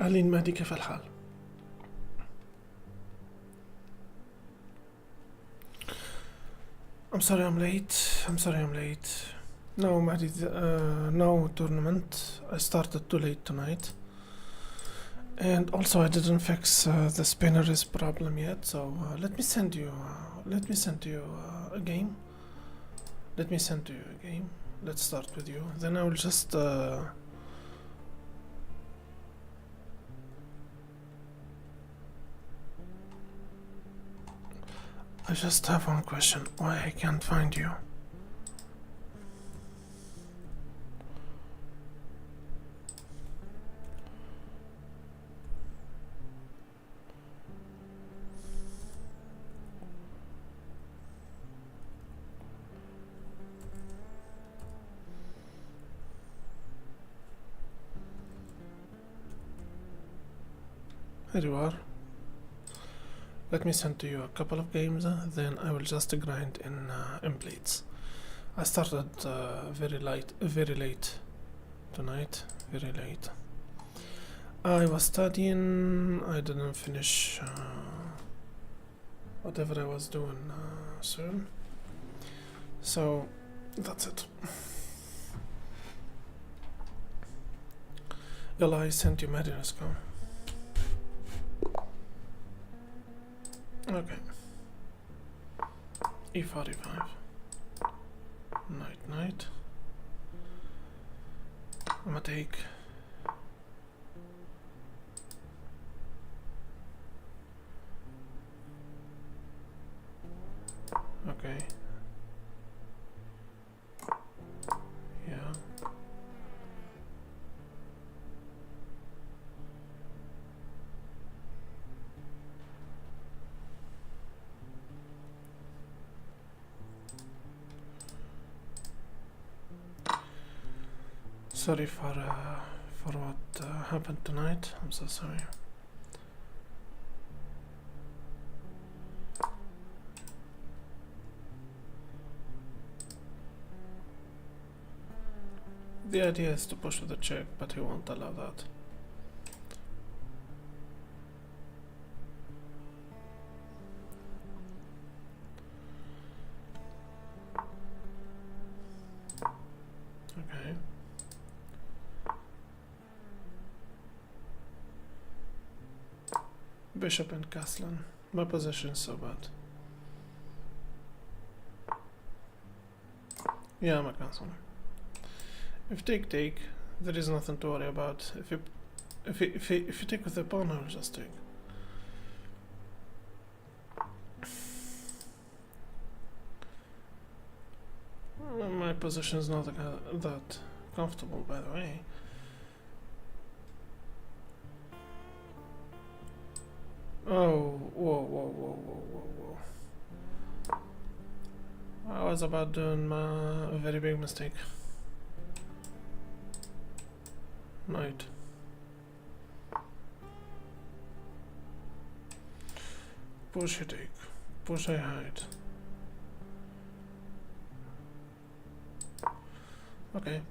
أهلين مهدي، كيف الحال؟ I'm sorry I'm late. No Mahdi, no tournament. I started too late tonight. And also I didn't fix the spinner's problem yet, so let me send you a game. Let's start with you. Then I will just I just have one question. Why I can't find you? Here you are. Let me send to you a couple of games, then I will just grind in Blitz. I started very late tonight. Very late. I was studying. I didn't finish whatever I was doing soon. So that's it. Yalla, I sent you Mary, let's go. Okay. E45. Knight. I'm gonna take. Okay. Yeah. Sorry for what happened tonight. I'm so sorry. The idea is to push with the check, but he won't allow that. Okay. Bishop and castle. My position is so bad. Yeah, I'm a castle. If take, there is nothing to worry about. If you take with the pawn, I will just take. My position is not that comfortable, by the way. Oh, whoa. I was about doing a very big mistake. Knight. Push, you take. Push, I hide. Okay.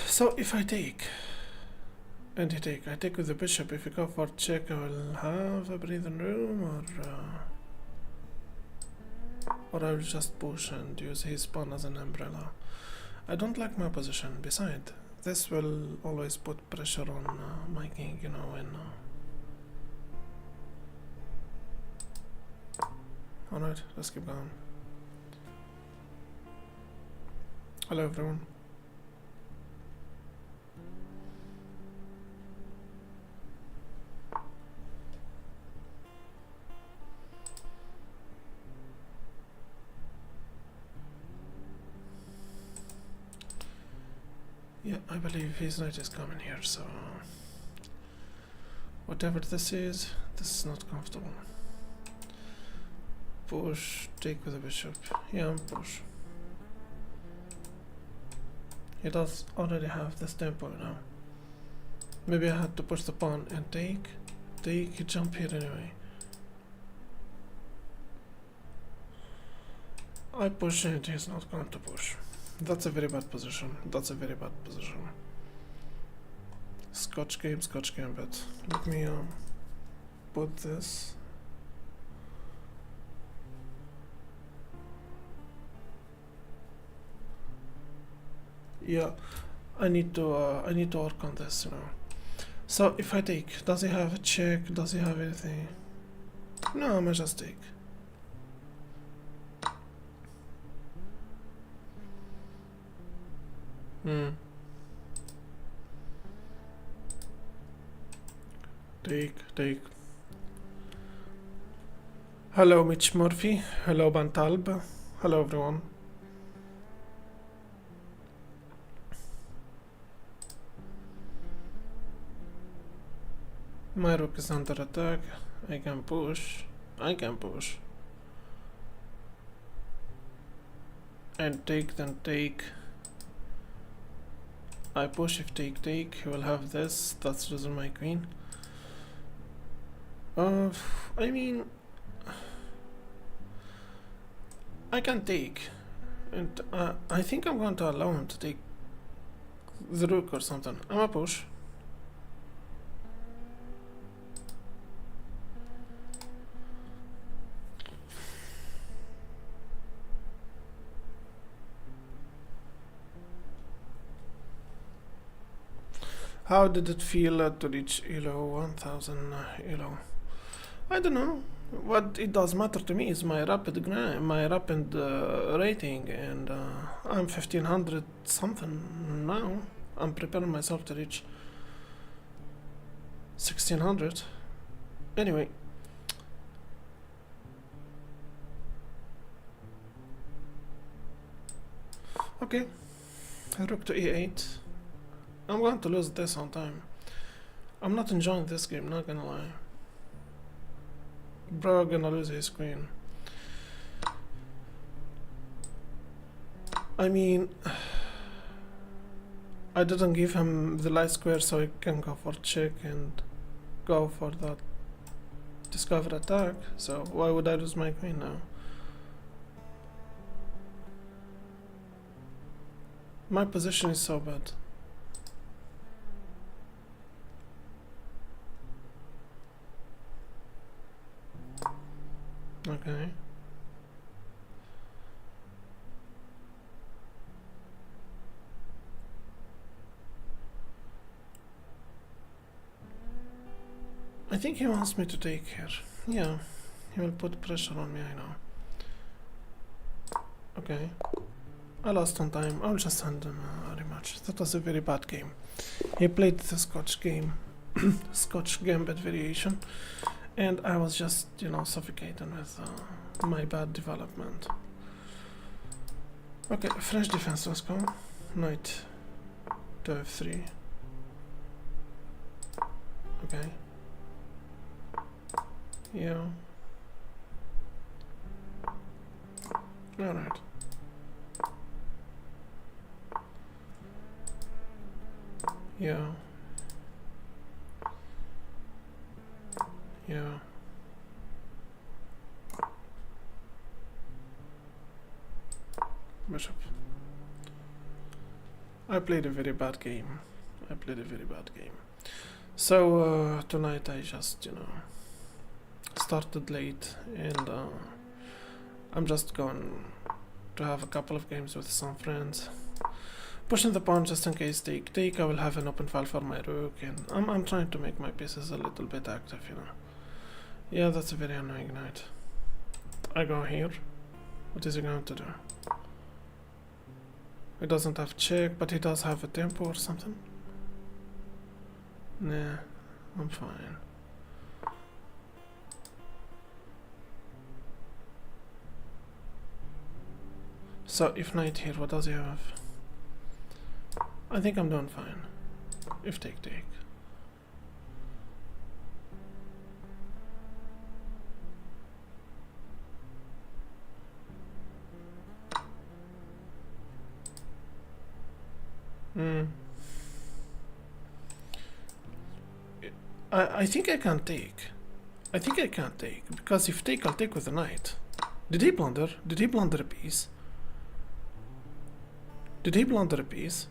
So if I take and he take, I take with the bishop. If you go for check, I will have a breathing room, or I will just push and use his pawn as an umbrella. I don't like my position. Besides, this will always put pressure on my king, you know. Alright, let's keep going. Hello everyone. Yeah, I believe his knight is coming here, so whatever this is not comfortable. Push, take with the bishop. Yeah, push. He does already have this tempo now. Maybe I had to push the pawn and take. Take, jump here anyway. I push and he's not going to push. That's a very bad position. That's a very bad position. Scotch game, but let me put this. Yeah, I need to work on this, you know. So if I take, does he have a check? Does he have anything? No, I'm just take. Take. Hello, Mitch Murphy. Hello, Bantalb. Hello, everyone. My rook is under attack. I can push. And take, then take. I push if take. He will have this. That's losing my queen. I mean, I can take, and I think I'm going to allow him to take the rook or something. I'm a push. How did it feel to reach ELO 1000 ELO? I don't know. What it does matter to me is my rapid rating, and I'm 1500 something now. I'm preparing myself to reach 1600. Anyway. Okay. Rook to e8. I'm going to lose this on time. I'm not enjoying this game, not gonna lie. Bro, gonna lose his queen. I mean, I didn't give him the light square so he can go for check and go for that discover attack, so why would I lose my queen now? My position is so bad. Okay. I think he wants me to take here. Yeah, he will put pressure on me, I know. Okay. I lost on time. I'll just hand him a rematch. That was a very bad game. He played the Scotch game, Scotch Gambit variation, and I was just, you know, suffocating with my bad development. Okay, French defense, let's go. Knight to f3. Okay. Yeah. Alright. Yeah. Yeah. Bishop. I played a very bad game. So tonight I just, you know, started late, and I'm just going to have a couple of games with some friends. Pushing the pawn just in case take. I will have an open file for my rook, and I'm trying to make my pieces a little bit active, you know. Yeah, that's a very annoying knight. I go here. What is he going to do? He doesn't have check, but he does have a tempo or something. Nah, I'm fine. So if knight here, what does he have? I think I'm doing fine. If take. I think I can't take. I think I can't take, because if take, I'll take with the knight. Did he blunder? Did he blunder a piece? Did he blunder a piece?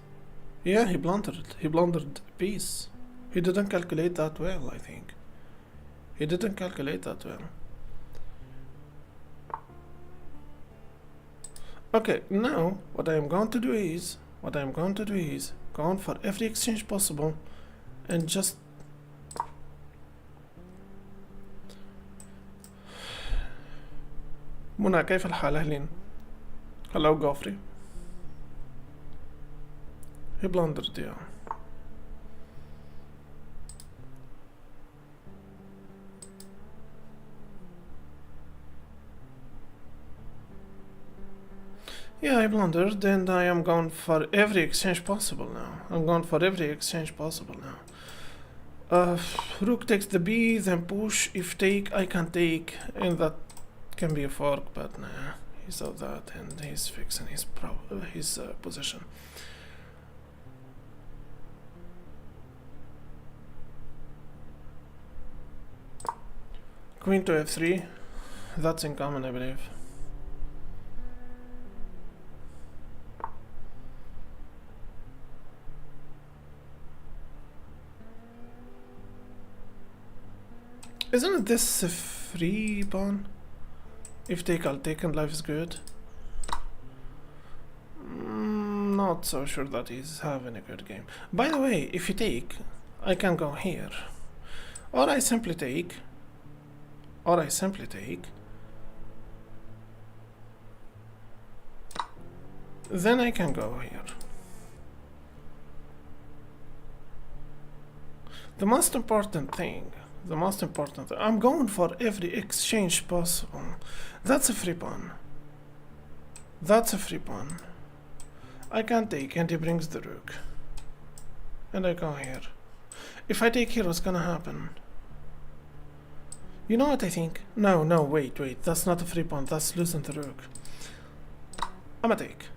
Yeah, he blundered. He blundered a piece. He didn't calculate that well, I think. He didn't calculate that well. Okay, now what I am going to do is going for every exchange possible and just منى كيف الحال أهلين؟ Hello Goffrey. He blundered, yeah. Yeah, I blundered and I am going for every exchange possible now. I'm going for every exchange possible now. Rook takes the b, then push. If take, I can take, and that can be a fork, but nah. He saw that and he's fixing his position. Queen to f3. That's incoming, I believe. Isn't this a free pawn? If take, I'll take and life is good. Not so sure that he's having a good game. By the way, if you take, I can go here. Or I simply take. Then I can go here. The most important thing, I'm going for every exchange possible. That's a free pawn. I can't take, and he brings the rook. And I go here. If I take here, what's gonna happen? You know what I think? No, wait. That's not a free pawn. That's losing the rook. I'ma take.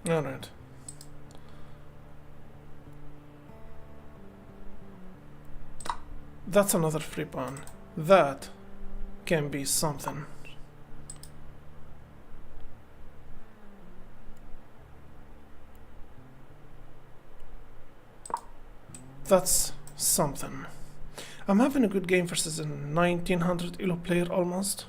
Alright. That's another free pawn. That can be something. That's something. I'm having a good game versus a 1900 elo player almost.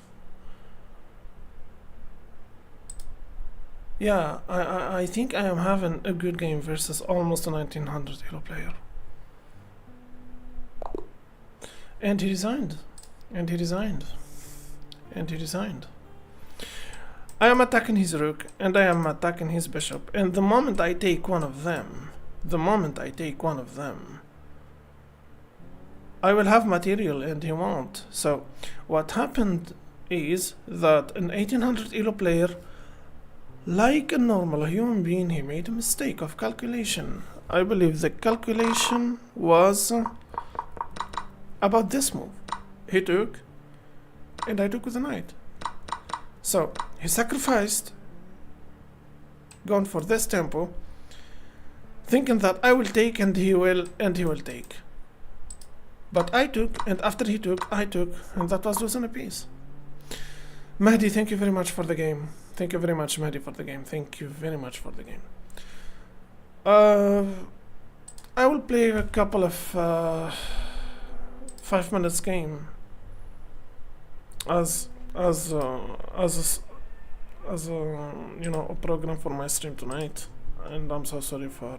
Yeah, I think I am having a good game versus almost a 1900 elo player. And he resigned. I am attacking his rook and I am attacking his bishop. And the moment I take one of them, I will have material and he won't. So what happened is that an 1800 elo player, like a normal human being, he made a mistake of calculation. I believe the calculation was about this move. He took, and I took with a knight. So he sacrificed, going for this tempo, thinking that I will take and he will take. But I took, and after he took, I took, and that was losing a piece. Mahdi, thank you very much for the game. Thank you very much, Mahdi, for the game. Thank you very much for the game. I will play a couple of 5 minutes game as you know, a program for my stream tonight, and I'm so sorry for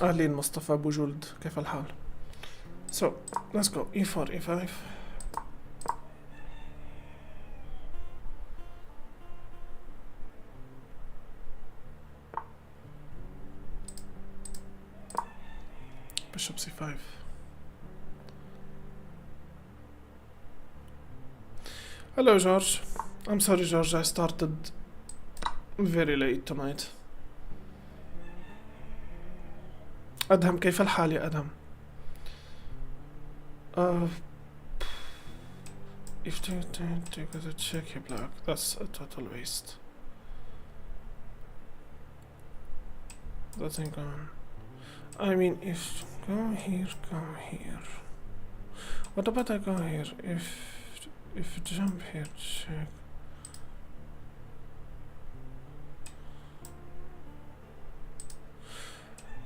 أهلين مصطفى أبو جلد، كيف الحال؟ So let's go e4 e5. Bishop c5. Hello George. I'm sorry George, I started very late tonight. أدهم كيف الحال يا أدهم؟ If they go to check he block, that's a total waste. That ain't gone. I mean, if go here, go here. What about I go here? If jump here, check.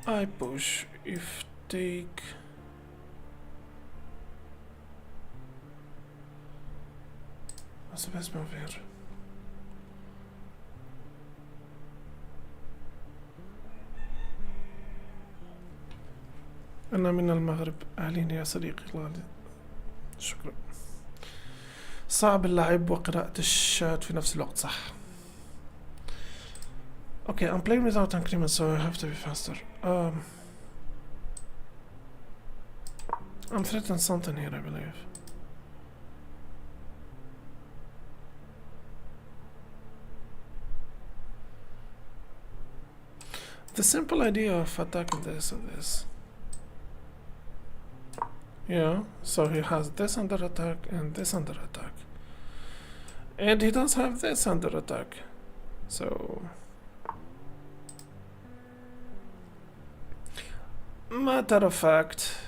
I push. If take. What's the best move here? أنا من المغرب، أهلين يا صديقي غالي. شكرا. صعب اللعب وقراءة الشات في نفس الوقت، صح. Okay, I'm playing without increment, so I have to be faster. I'm threatening something here, I believe. The simple idea of attacking this and this. Yeah, so he has this under attack and this under attack. And he does have this under attack. So... Matter of fact,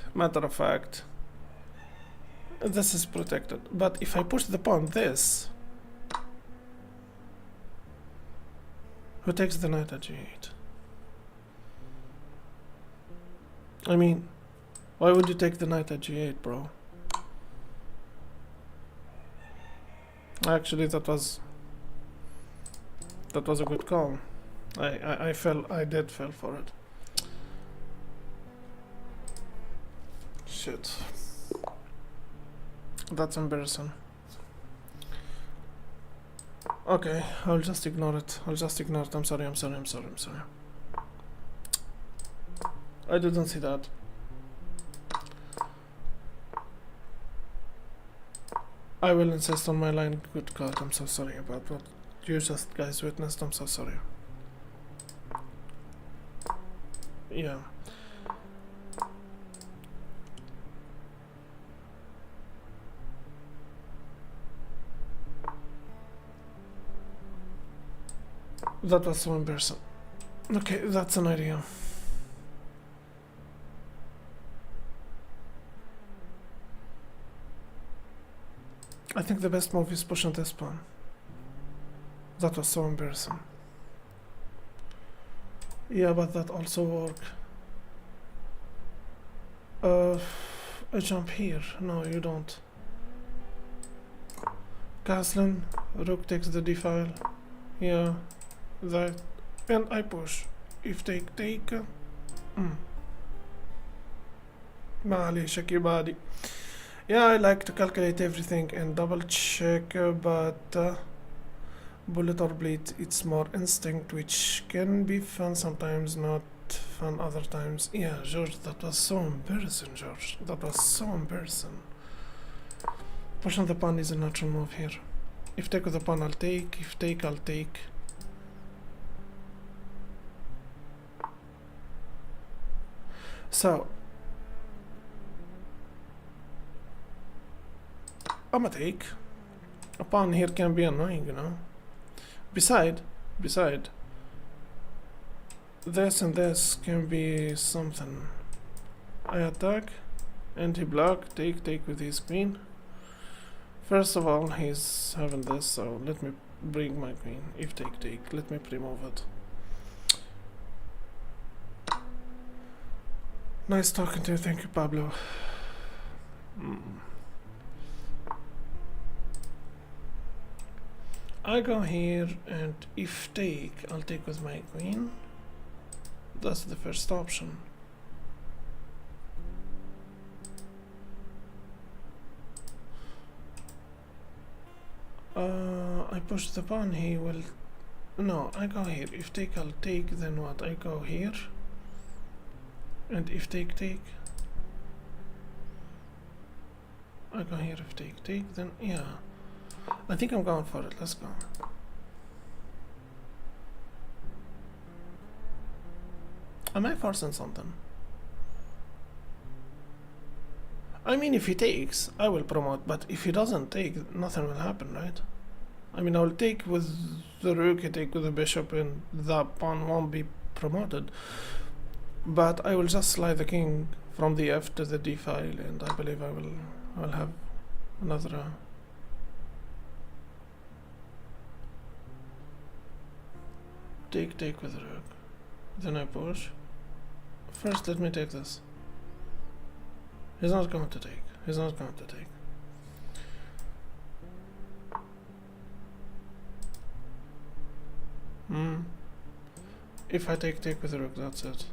this is protected. But if I push the pawn this, who takes the knight at g8? I mean, why would you take the knight at g8, bro? Actually, that was a good call. I did fell for it. Shit. That's embarrassing. Okay, I'll just ignore it. I'm sorry. I didn't see that. I will insist on my line. Good God, I'm so sorry about what you just guys witnessed. I'm so sorry. Yeah. That was so embarrassing. Okay, that's an idea. I think the best move is pushing this pawn. That was so embarrassing. Yeah, but that also work. I jump here. No, you don't. Castling, rook takes the d file. Yeah, that, and I push. If take. معليش كيبادي. Yeah, I like to calculate everything and double check, but bullet or bleed, it's more instinct, which can be fun sometimes, not fun other times. Yeah, George, that was so embarrassing, George. That was so embarrassing. Pushing the pawn is a natural move here. If take with the pawn, I'll take. If take, I'll take. So, I'ma take. A pawn here can be annoying, you know. Beside, this and this can be something. I attack, and he block, take with his queen. First of all, he's having this, so let me bring my queen. If take, let me pre-move it. Nice talking to you, thank you, Pablo. I go here, and if take, I'll take with my queen. That's the first option. I push the pawn, he will... No, I go here. If take, I'll take, then what? I go here. And if take. I go here, if take, then yeah. I think I'm going for it, let's go. Am I forcing something? I mean, if he takes, I will promote, but if he doesn't take, nothing will happen, right? I mean, I will take with the rook, he take with the bishop, and the pawn won't be promoted. But I will just slide the king from the f to the d file, and I believe I will have another. Take with the rook. Then I push. First, let me take this. He's not going to take. He's not going to take. If I take with the rook, that's it.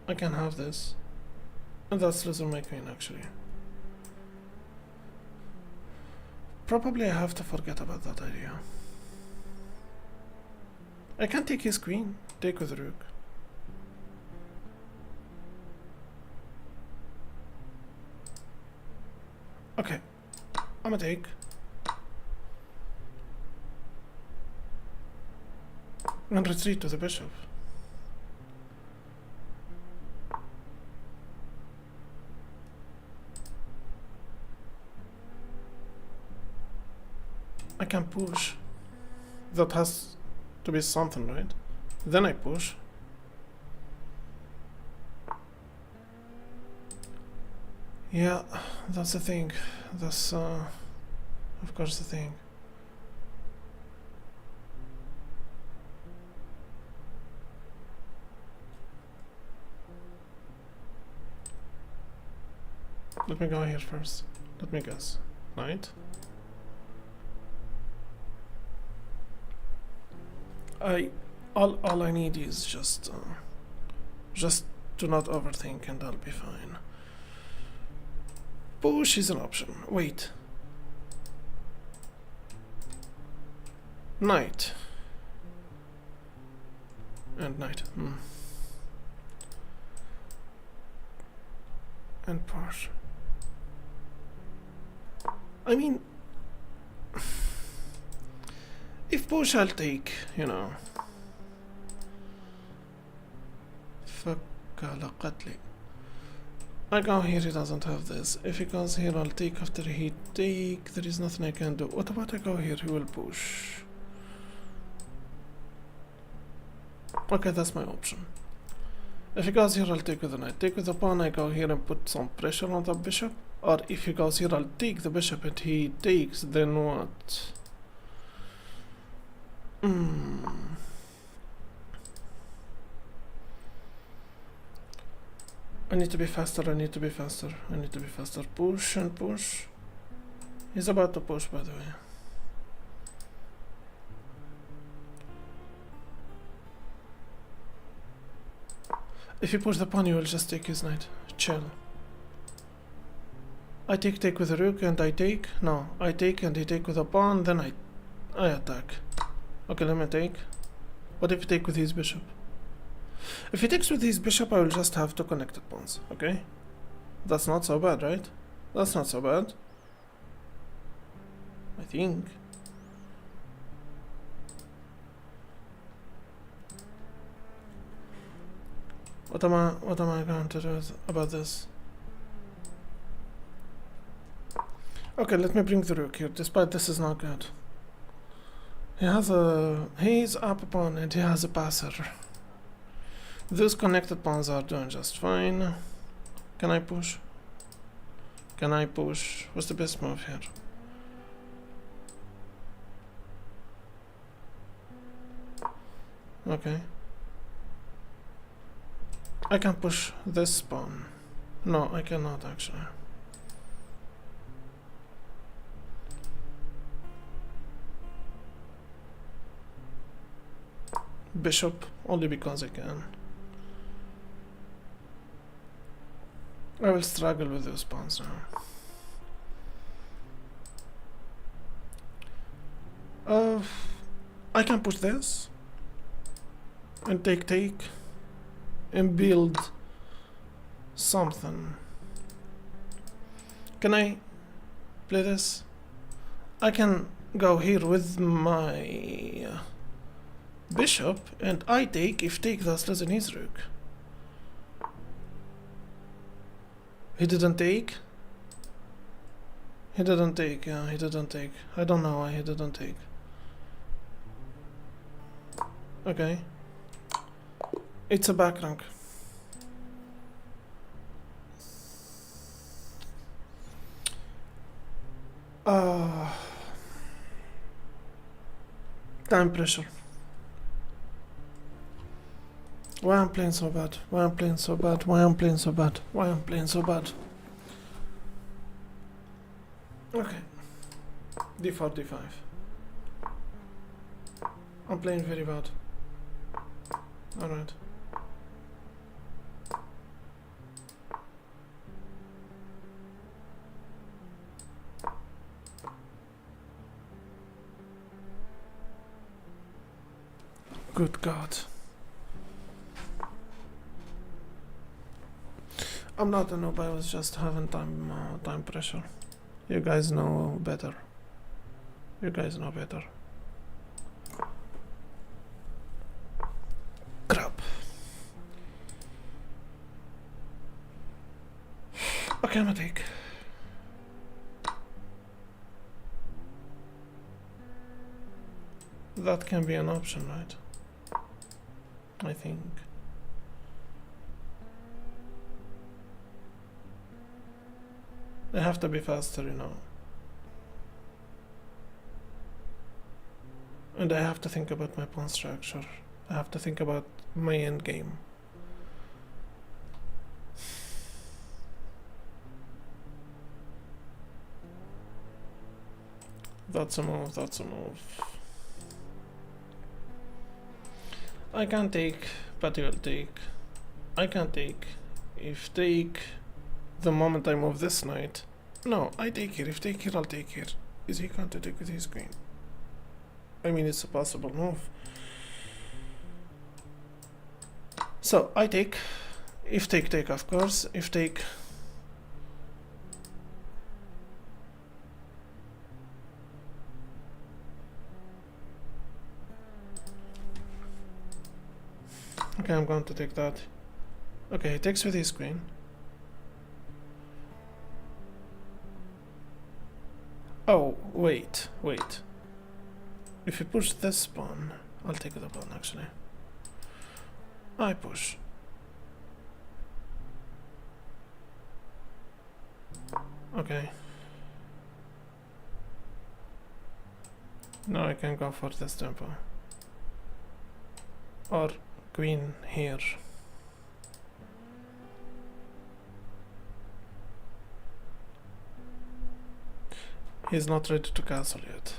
I can have this. And that's losing my queen, actually. Probably I have to forget about that idea. I can take his queen. Take with the rook. Okay. I'm gonna take. And retreat to the bishop. I can push. That has to be something, right? Then I push. Yeah, that's the thing. That's of course the thing. Let me go here first. Let me guess. Knight. All I need is just to not overthink, and I'll be fine. Push is an option. Wait. Knight. And knight. And push. I mean, if push, I'll take, you know. Fuck قتلي. I go here, he doesn't have this. If he goes here, I'll take after he take. There is nothing I can do. What about I go here? He will push. Okay, that's my option. If he goes here, I'll take with the knight. Take with the pawn, I go here and put some pressure on the bishop. Or if he goes here, I'll take the bishop and he takes, then what? I need to be faster, I need to be faster, I need to be faster. Push and push. He's about to push, by the way. If you push the pawn, you will just take his knight. Chill. I take with the rook and I take. No, I take and he take with a pawn, then I attack. Okay, let me take. What if he take with his bishop? If he takes with his bishop, I will just have two connected pawns, okay? That's not so bad, right? That's not so bad. I think. What am I going to do about this? Okay, let me bring the rook here, despite this is not good. He's up a pawn and he has a passer. Those connected pawns are doing just fine. Can I push? Can I push? What's the best move here? Okay. I can push this pawn. No, I cannot actually. Bishop, only because I can. I will struggle with those pawns now. I can push this and take and build something. Can I play this? I can go here with my bishop and I take. If take, that's losing his rook. He didn't take? He didn't take, yeah, he didn't take. I don't know why he didn't take. Okay. It's a back rank. Time pressure. Why I'm playing so bad? Why I'm playing so bad? Why I'm playing so bad? Why I'm playing so bad? Okay. D4, D5. I'm playing very bad. Alright. Good God. I'm not a noob, I was just having time pressure. You guys know better. You guys know better. Crap. Okay, I'm gonna take. That can be an option, right? I think. They have to be faster, you know. And I have to think about my pawn structure. I have to think about my end game. That's a move, that's a move. I can't take, but he will take. I can't take. If take, the moment I move this knight. No, I take here. If take here, I'll take here. Is he going to take with his queen? I mean, it's a possible move. So, I take. If take, take, of course. If take... Okay, I'm going to take that. Okay, he takes with his queen. Oh, wait. If you push this pawn, I'll take the pawn actually. I push. Okay. Now I can go for this tempo. Or queen here. He's not ready to castle yet.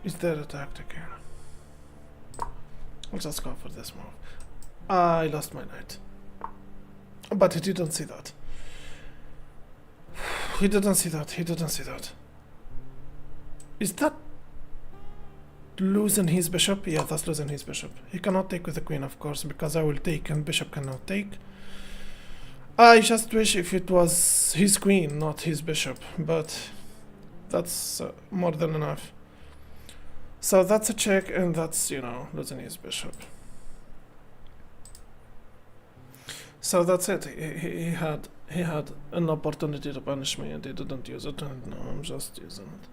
Is there a tactic here? I'll just go for this move. I lost my knight. But he didn't see that. He didn't see that. Is that losing his bishop? Yeah, that's losing his bishop. He cannot take with the queen, of course, because I will take and bishop cannot take. I just wish if it was his queen, not his bishop, but that's more than enough. So that's a check, and that's, you know, losing his bishop. So that's it. He had an opportunity to punish me, and he didn't use it, and now I'm just using it.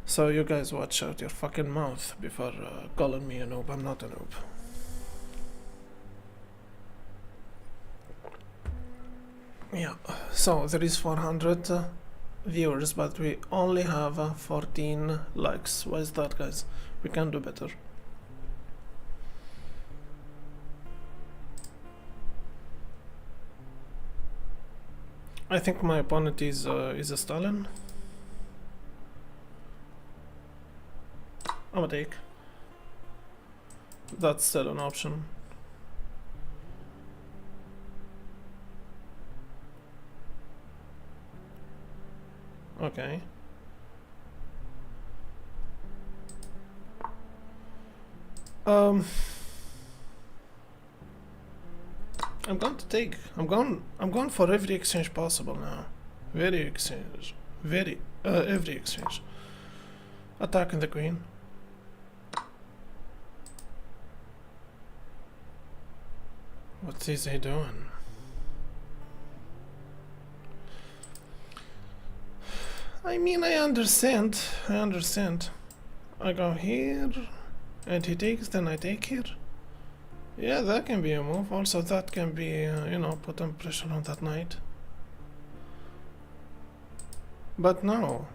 So you guys watch out your fucking mouth before calling me a noob. I'm not a noob. Yeah, so there is 400 viewers, but we only have 14 likes. Why is that, guys? We can do better. I think my opponent is a Stalin. I'm gonna take. That's still an option. Okay. I'm going to take. I'm going for every exchange possible now. Every exchange. Attacking the queen. What is he doing? I mean, I understand. I go here, and he takes, then I take here. Yeah, that can be a move. Also, that can be, you know, put some pressure on that knight. But no.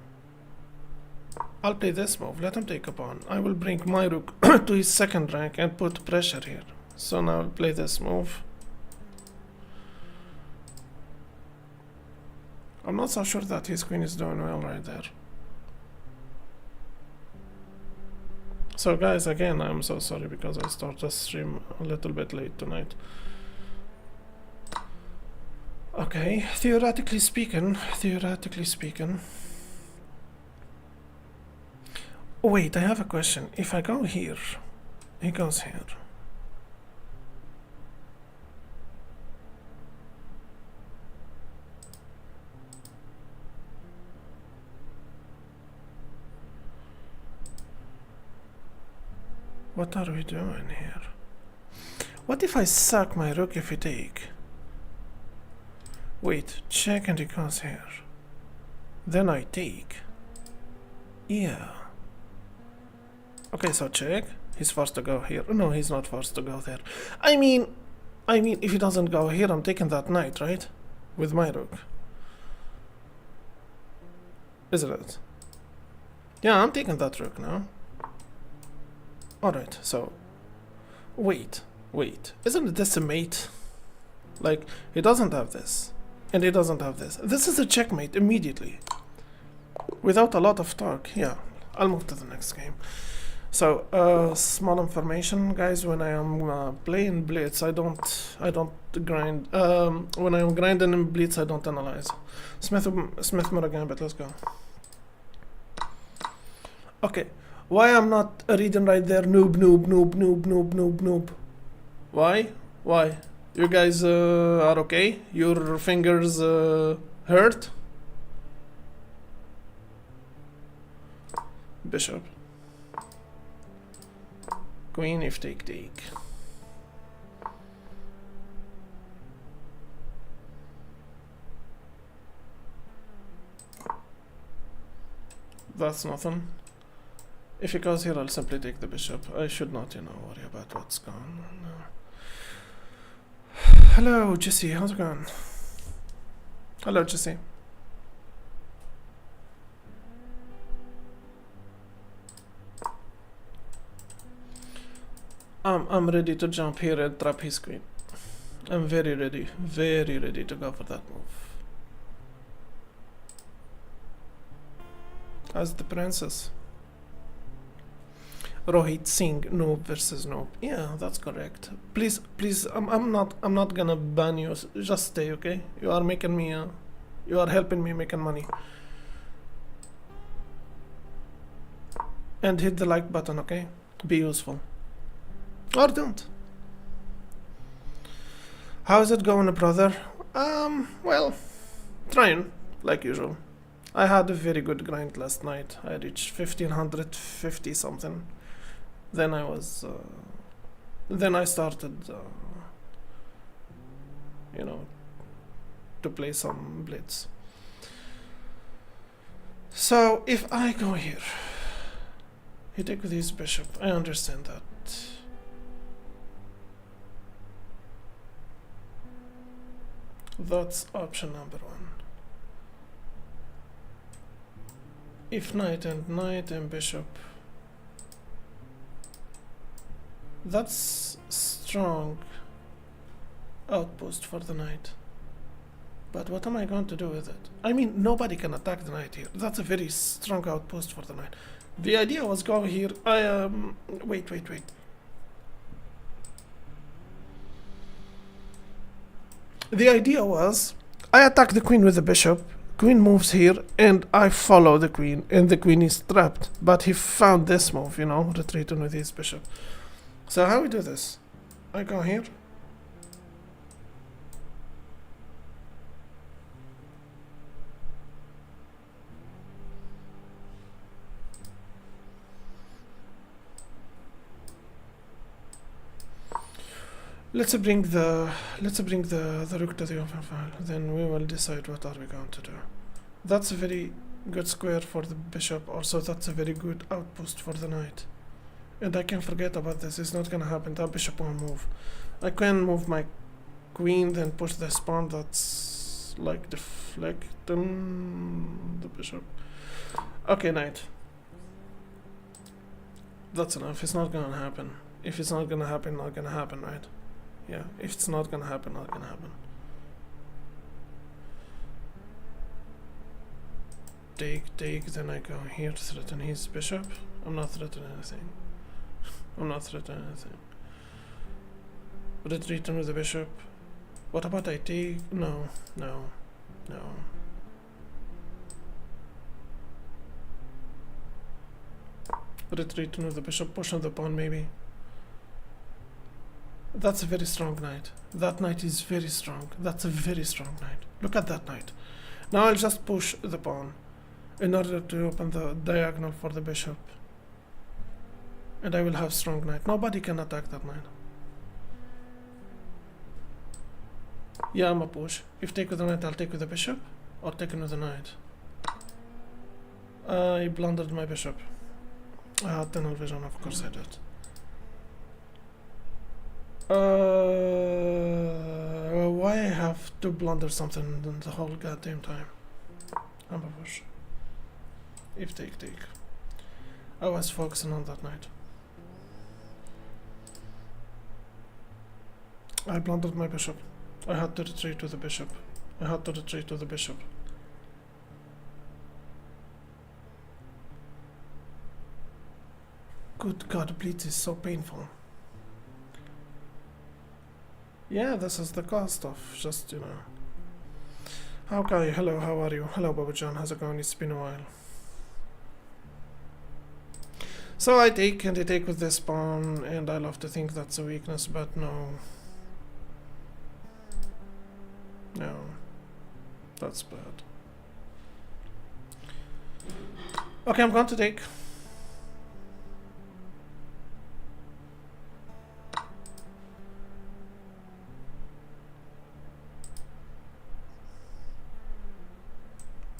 I'll play this move. Let him take a pawn. I will bring my rook to his second rank and put pressure here. So now I'll play this move. I'm not so sure that his queen is doing well right there. So guys, again, I'm so sorry because I started the stream a little bit late tonight. Okay, theoretically speaking. Wait, I have a question. If I go here, he goes here. What are we doing here? What if I suck my rook if he take? Wait, check and he goes here. Then I take. Yeah. Okay, so check. He's forced to go here. No, he's not forced to go there. I mean, if he doesn't go here, I'm taking that knight, right? With my rook. Isn't it? Yeah, I'm taking that rook now. Alright, so... Wait. Isn't this a mate? Like, he doesn't have this. And he doesn't have this. This is a checkmate immediately. Without a lot of talk. Yeah, I'll move to the next game. So, small information, guys. When I am playing Blitz, I don't grind. When I am grinding in Blitz, I don't analyze. Smith Morgan, but let's go. Okay, why I'm not reading right there? Noob. Why? You guys are okay? Your fingers hurt? Bishop. Queen if take. That's nothing. If he goes here, I'll simply take the bishop. I should not, you know, worry about what's going on now. Hello, Jesse. How's it going? Hello, Jesse. I'm ready to jump here and trap his queen. I'm very ready to go for that move. As the princess. Rohit Singh, noob versus noob. Yeah, that's correct. Please, I'm not gonna ban you. Just stay, okay? You are making me, you are helping me making money. And hit the like button, okay? Be useful. Or don't. How's it going, brother? Well, trying, like usual. I had a very good grind last night. I reached 1550 something. Then I started, you know, to play some Blitz. So, if I go here, he take with his bishop. I understand that. That's option number one. If knight and bishop. That's strong outpost for the knight. But what am I going to do with it? I mean, nobody can attack the knight here. That's a very strong outpost for the knight. The idea was go here. Wait. The idea was I attack the queen with the bishop. Queen moves here, and I follow the queen, and the queen is trapped. But he found this move, you know, retreating with his bishop. So how we do this? I go here. Let's bring the rook to the open file. Then we will decide what are we going to do. That's a very good square for the bishop. Also, that's a very good outpost for the knight. And I can forget about this. It's not gonna happen. That bishop won't move. I can move my queen, then push this pawn. That's like deflecting the bishop. Okay, knight. That's enough. It's not gonna happen. If it's not gonna happen, not gonna happen, right? Yeah, if it's not gonna happen, not gonna happen. Take, then I go here to threaten his bishop. I'm not threatening anything. I'm not threatening anything. Retreat with the bishop. What about I take? No. Retreat with the bishop, push on the pawn maybe. That's a very strong knight. That knight is very strong. That's a very strong knight. Look at that knight. Now I'll just push the pawn in order to open the diagonal for the bishop. And I will have strong knight. Nobody can attack that knight. Yeah, I'm a push. If take with the knight, I'll take with the bishop. Or take with the knight. I blundered my bishop. I had tunnel vision, of course I did. Why I have to blunder something the whole goddamn time? I'm a push. If take. I was focusing on that knight. I blundered my bishop. I had to retreat to the bishop. Good God, Blitz is so painful. Yeah, this is the cost of just, you know. Okay, hello, how are you? Hello, Baba John, how's it going? It's been a while. So I take with this pawn, and I love to think that's a weakness, but no. No. That's bad. Okay, I'm going to take.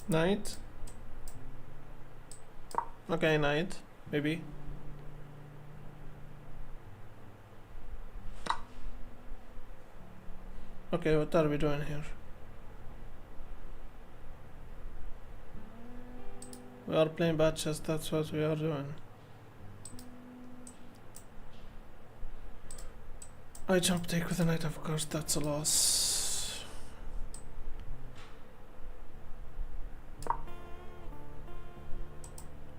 Knight. Okay, knight. Maybe. Okay, what are we doing here? We are playing bad chess, that's what we are doing. I jump take with the knight, of course, that's a loss.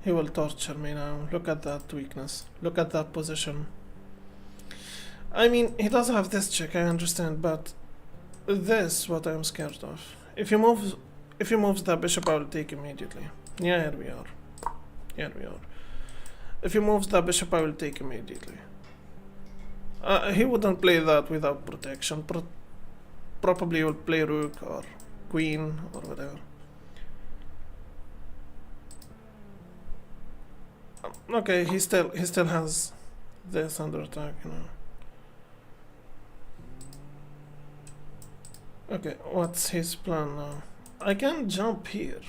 He will torture me now. Look at that weakness. Look at that position. I mean, he does have this check, I understand, but this what I'm scared of. If he moves that bishop, I will take immediately. Yeah, here we are. If he moves that bishop, I will take immediately. He wouldn't play that without protection. Probably will play rook or queen or whatever. Okay, he still has this under attack, you know. Okay, what's his plan now? I can jump here,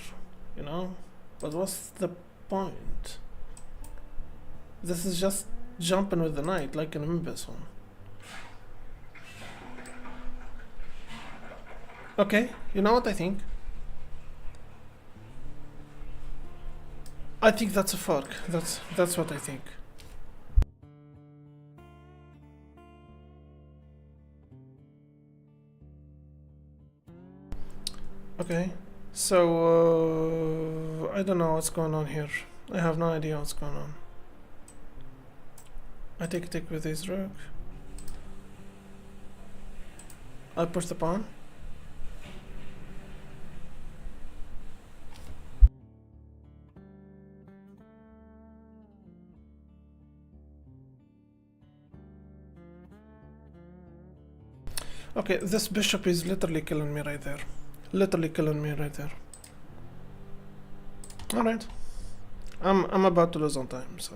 you know, but what's the point? This is just jumping with the knight like an imbecile. Okay, you know what I think? I think that's a fork. That's what I think. Okay, so I don't know what's going on here. I have no idea what's going on. I take with his rook. I push the pawn. Okay, this bishop is literally killing me right there. Alright. I'm about to lose on time, so.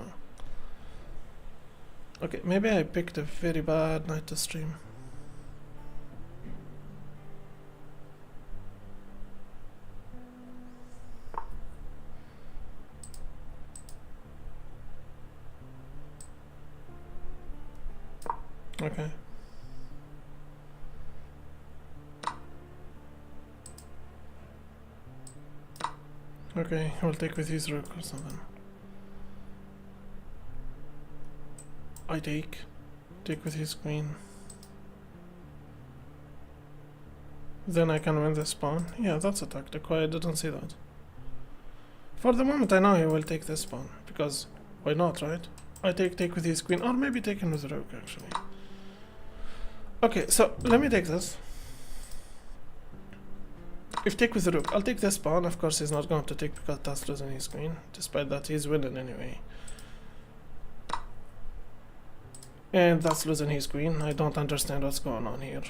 Okay, maybe I picked a very bad night to stream. Okay. Okay, we'll take with his rook or something. I take with his queen. Then I can win this pawn. Yeah, that's a tactic. Why I didn't see that? For the moment I know he will take this pawn, because why not, right? I take with his queen, or maybe taking with the rook actually. Okay, so let me take this. If take with the rook, I'll take this pawn. Of course he's not going to take because that's losing his queen. Despite that, he's winning anyway. And that's losing his queen. I don't understand what's going on here.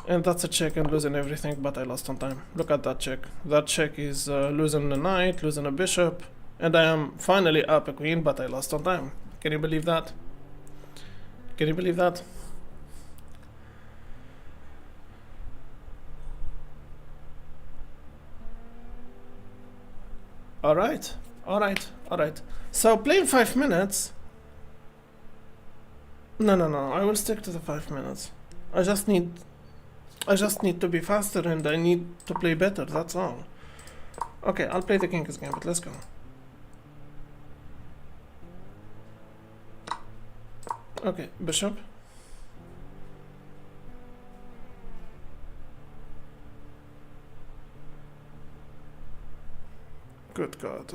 And that's a check and losing everything, but I lost on time. Look at that check. That check is losing a knight, losing a bishop, and I am finally up a queen, but I lost on time. Can you believe that? Can you believe that? Alright, alright, alright. So playing 5 minutes. No, I will stick to the 5 minutes. I just need to be faster and I need to play better, that's all. Okay, I'll play the King's Gambit, let's go. Okay, bishop. Good God.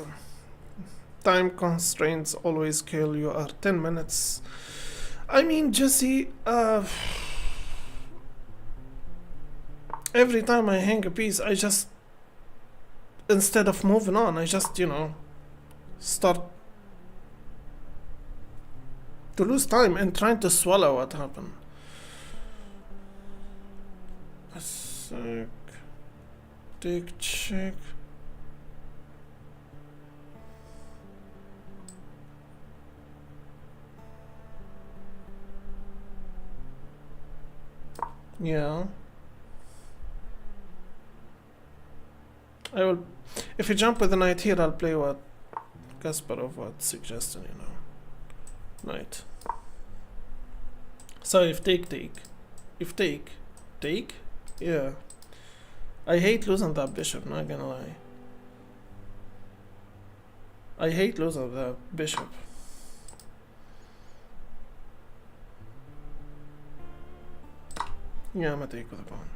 Time constraints always kill. You are 10 minutes. I mean, Jesse, every time I hang a piece, I just, instead of moving on, I just, you know, start to lose time and trying to swallow what happened. A sec. Take check. Yeah. I will. If you jump with the knight here, I'll play what Kasparov was suggesting, you know. Knight. So if take. If take. Yeah. I hate losing that bishop, not gonna lie. I hate losing that bishop. Yeah, I'm gonna take with a pawn.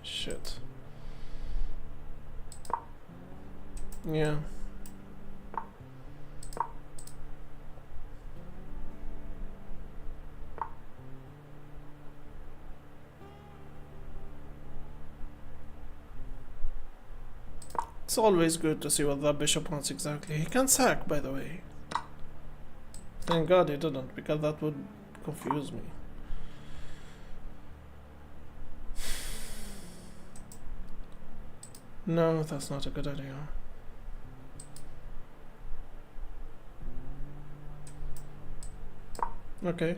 Shit. Yeah. It's always good to see what that bishop wants exactly. He can sack, by the way. Thank God he didn't, because that would confuse me. No, that's not a good idea. Okay.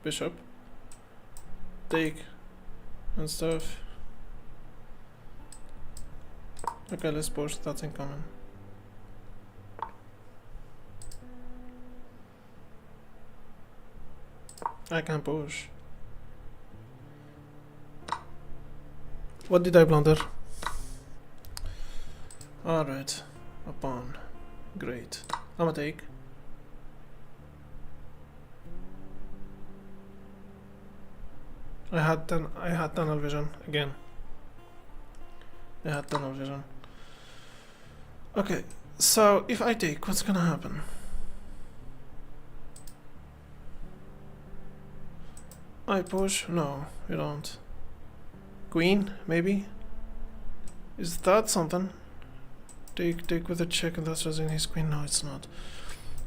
Bishop. Take. And stuff. Okay, let's push. That's incoming. I can push. What did I blunder? Alright. A pawn. Great. I'ma take. I had tunnel vision again. I had tunnel vision. Okay, so if I take, what's gonna happen? I push? No, you don't. Queen, maybe? Is that something? Take with a check and that's losing his queen? No, it's not.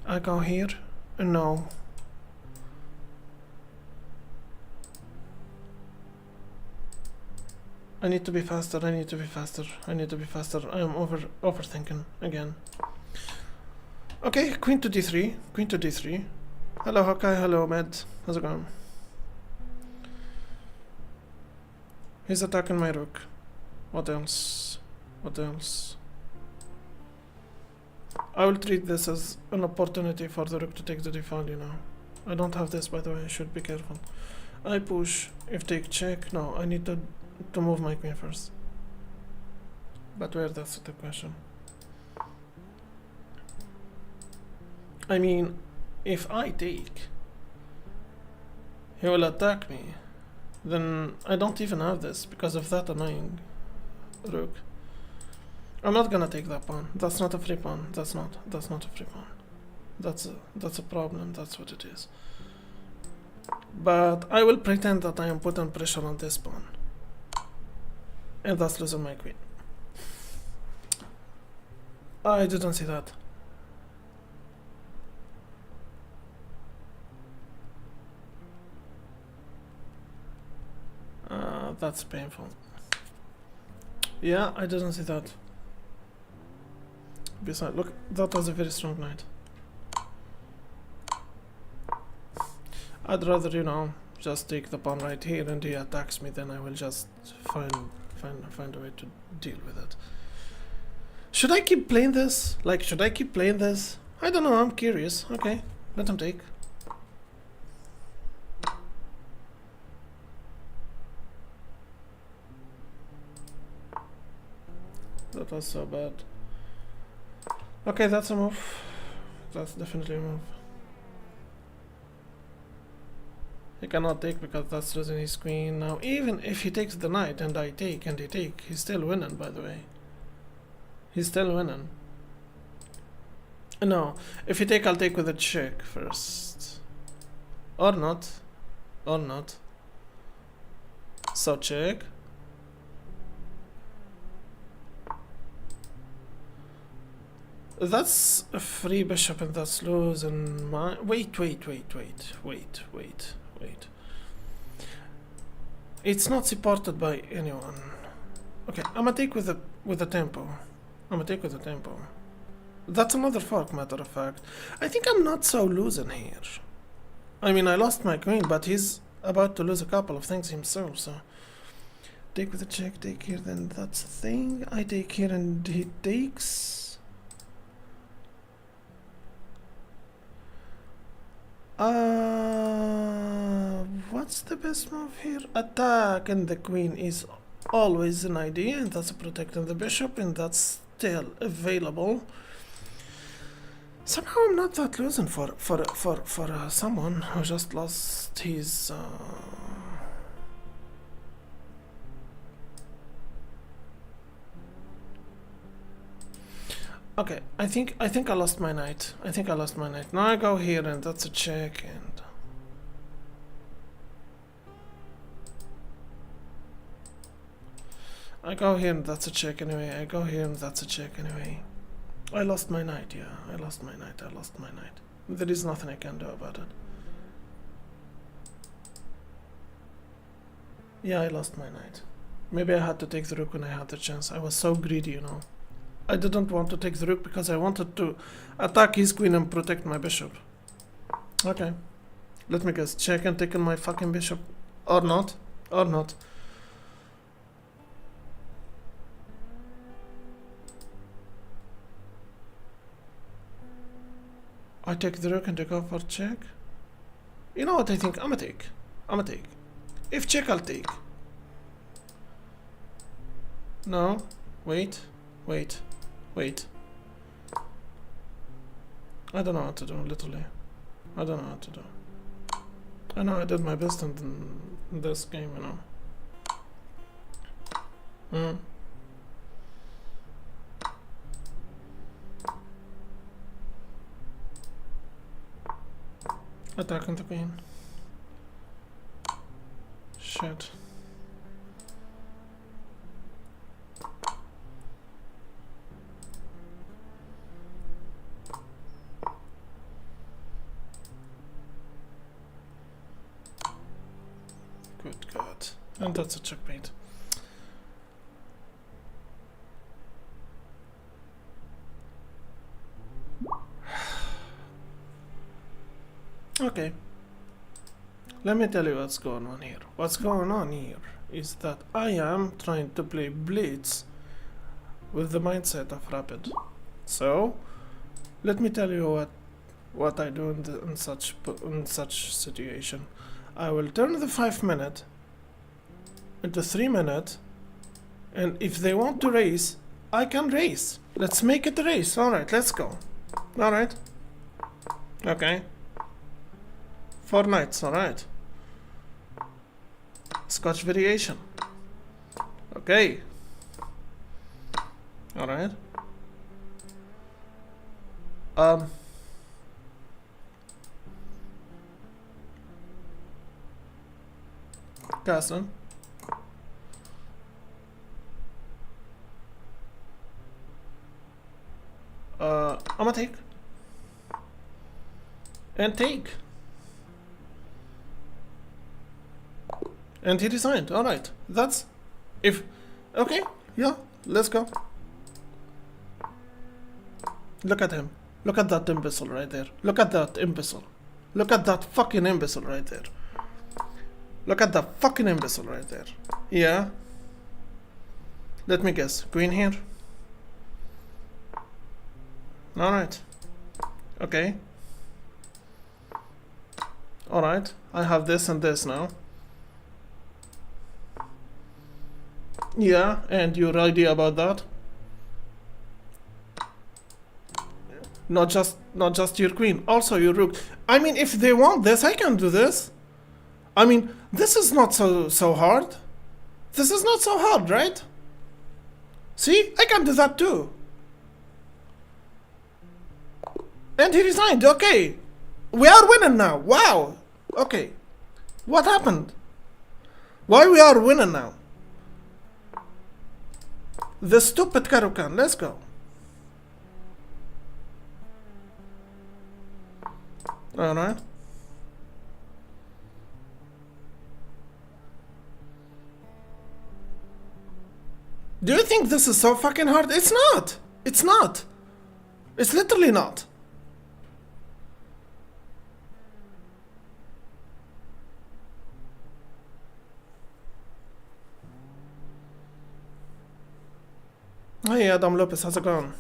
I go here? No. I need to be faster, I need to be faster. I am overthinking again. Okay, queen to d3. Hello Hawkeye, hello Med. How's it going? He's attacking my rook. What else? I will treat this as an opportunity for the rook to take the defile, you know. I don't have this, by the way, I should be careful. I push, if take check, no, I need to move my queen first. But where, that's the question. I mean, if I take, he will attack me. Then I don't even have this because of that annoying rook. I'm not gonna take that pawn. That's not a free pawn. That's not a free pawn. That's a problem. That's what it is. But I will pretend that I am putting pressure on this pawn, and that's losing my queen. I didn't see that. That's painful. Yeah, I didn't see that. Besides, look, that was a very strong knight. I'd rather, you know, just take the pawn right here and he attacks me, then I will just find a way to deal with it. Should I keep playing this? Like, should I keep playing this? I don't know, I'm curious. Okay, let him take. That was so bad. Okay, that's a move. That's definitely a move. He cannot take because that's losing his queen. Now, even if he takes the knight and I take and he take, he's still winning, by the way. He's still winning. No, if he take, I'll take with a check first. Or not. Or not. So check. That's a free bishop and that's losing my... Wait. It's not supported by anyone. Okay, I'm gonna take with the tempo. That's another fork, matter of fact. I think I'm not so losing here. I mean, I lost my queen, but he's about to lose a couple of things himself, so... Take with a check, take here, then that's a thing. I take here and he takes... What's the best move here? Attack and the queen is always an idea, and that's protecting the bishop, and that's still available. Somehow I'm not that losing for someone who just lost his Okay, I think I lost my knight. Now I go here and that's a check, and I go here and that's a check anyway. I lost my knight, yeah. I lost my knight. There is nothing I can do about it. Yeah, I lost my knight. Maybe I had to take the rook when I had the chance. I was so greedy, you know. I didn't want to take the rook because I wanted to attack his queen and protect my bishop. Okay. Let me guess. Check and taking my fucking bishop. Or not. I take the rook and I go for check. You know what I think? I'ma take. If check, I'll take. No. Wait. I don't know what to do, literally. I don't know what to do. I know I did my best in this game, you know. Attacking the queen. Shit. Good God. And that's a checkmate. Okay. Let me tell you what's going on here. What's going on here is that I am trying to play Blitz with the mindset of Rapid. So, Let me tell you what I do in such situation. I will turn the 5 minute into 3 minute, and if they want to race, I can race. Let's make it a race. All right, let's go. All right. Okay. 4 nights. All right. Scotch variation. Okay. All right. Castle. I'ma take. And take. And he resigned. Alright. That's... If... Okay. Yeah. Let's go. Look at him. Look at that imbecile right there. Look at that imbecile. Look at that fucking imbecile right there. Look at that fucking imbecile right there. Yeah. Let me guess. Queen here. Alright. Okay. Alright. I have this and this now. Yeah, and your idea about that? Not just your queen, also your rook. I mean, if they want this, I can do this. I mean, this is not so hard. This is not so hard, right? See, I can do that too. And he resigned. Okay, we are winning now. Wow. Okay, what happened? Why we are winning now? The stupid Karukan. Let's go. Alright. Do you think this is so fucking hard? It's not. It's not. It's literally not. Hey Adam Lopez, how's it going?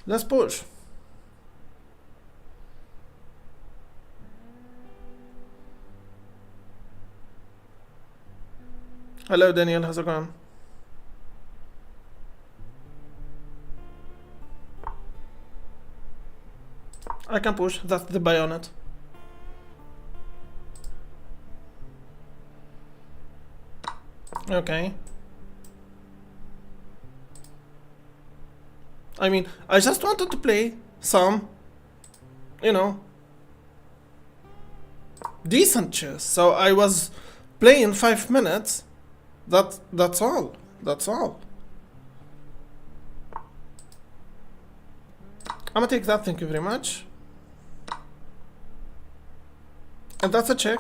Let's push. Hello Daniel, how's it going? I can push, that's the bayonet. Okay. I mean, I just wanted to play some, you know, decent chess. So I was playing 5 minutes. That's all. That's all. I'm gonna take that, thank you very much. And that's a check.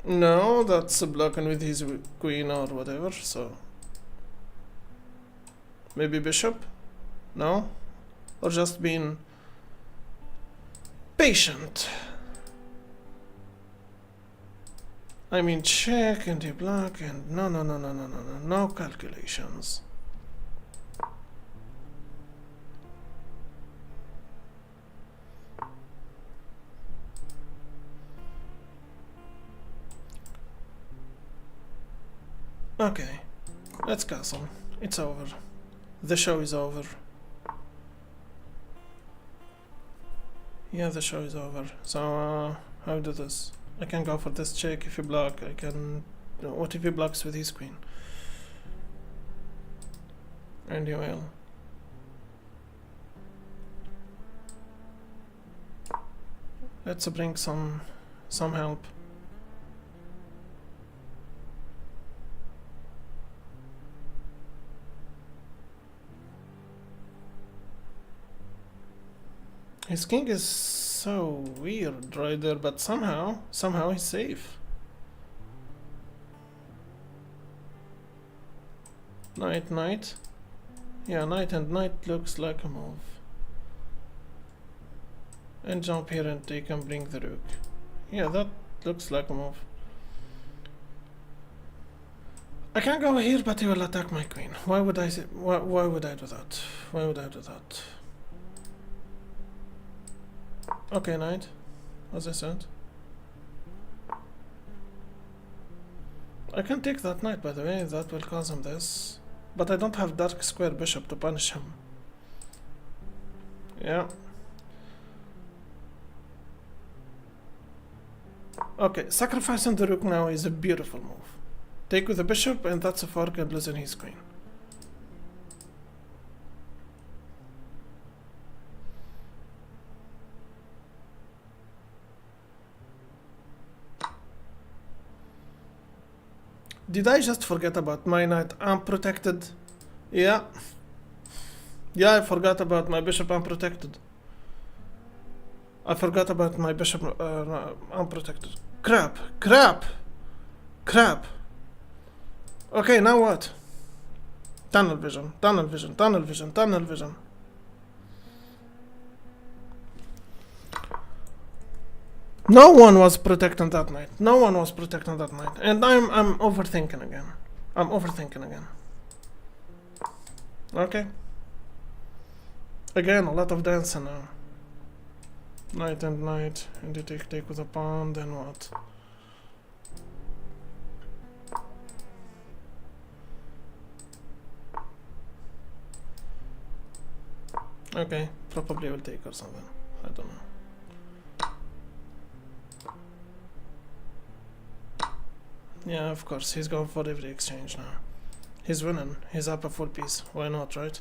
No, that's blocking with his queen or whatever, so... Maybe bishop? No? Or just being... patient. I mean, check and you block and no calculations. Okay, let's castle. It's over. The show is over. Yeah, the show is over. So, how do this? I can go for this check if you block. I can... What if he blocks with his queen? And you will. Let's bring some help. His king is so weird right there, but somehow he's safe. Knight. Yeah, knight and knight looks like a move. And jump here and they can bring the rook. Yeah, that looks like a move. I can't go here, but he will attack my queen. Why would I do that? Why would I do that? Okay, knight. As I said. I can take that knight, by the way. That will cause him this. But I don't have dark square bishop to punish him. Yeah. Okay, sacrificing the rook now is a beautiful move. Take with the bishop, and that's a fork and losing his queen. Did I just forget about my knight unprotected? Yeah. Yeah, I forgot about my bishop unprotected. I forgot about my bishop unprotected. Crap! Crap! Crap! Okay, now what? Tunnel vision, tunnel vision, tunnel vision, tunnel vision. No one was protecting that knight. No one was protecting that knight. And I'm overthinking again. I'm overthinking again. Okay. Again, a lot of dancing now. Knight and knight, and you take with a pawn, then what? Okay, probably will take or something. I don't know. Yeah, of course, he's going for every exchange now. He's winning. He's up a full piece. Why not, right?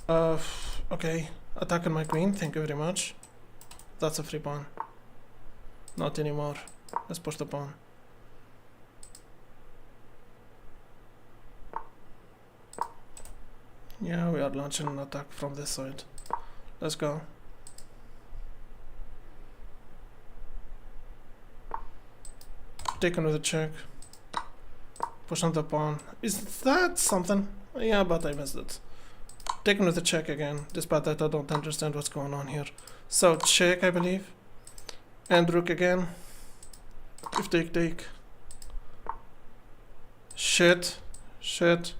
Okay. Attacking my queen, thank you very much. That's a free pawn. Not anymore. Let's push the pawn. Yeah, we are launching an attack from this side. Let's go. Taken with a check. Pushing the pawn. Is that something? Yeah, but I missed it. Taken with a check again, despite that I don't understand what's going on here. So check, I believe. And rook again. If take. Shit. Shit.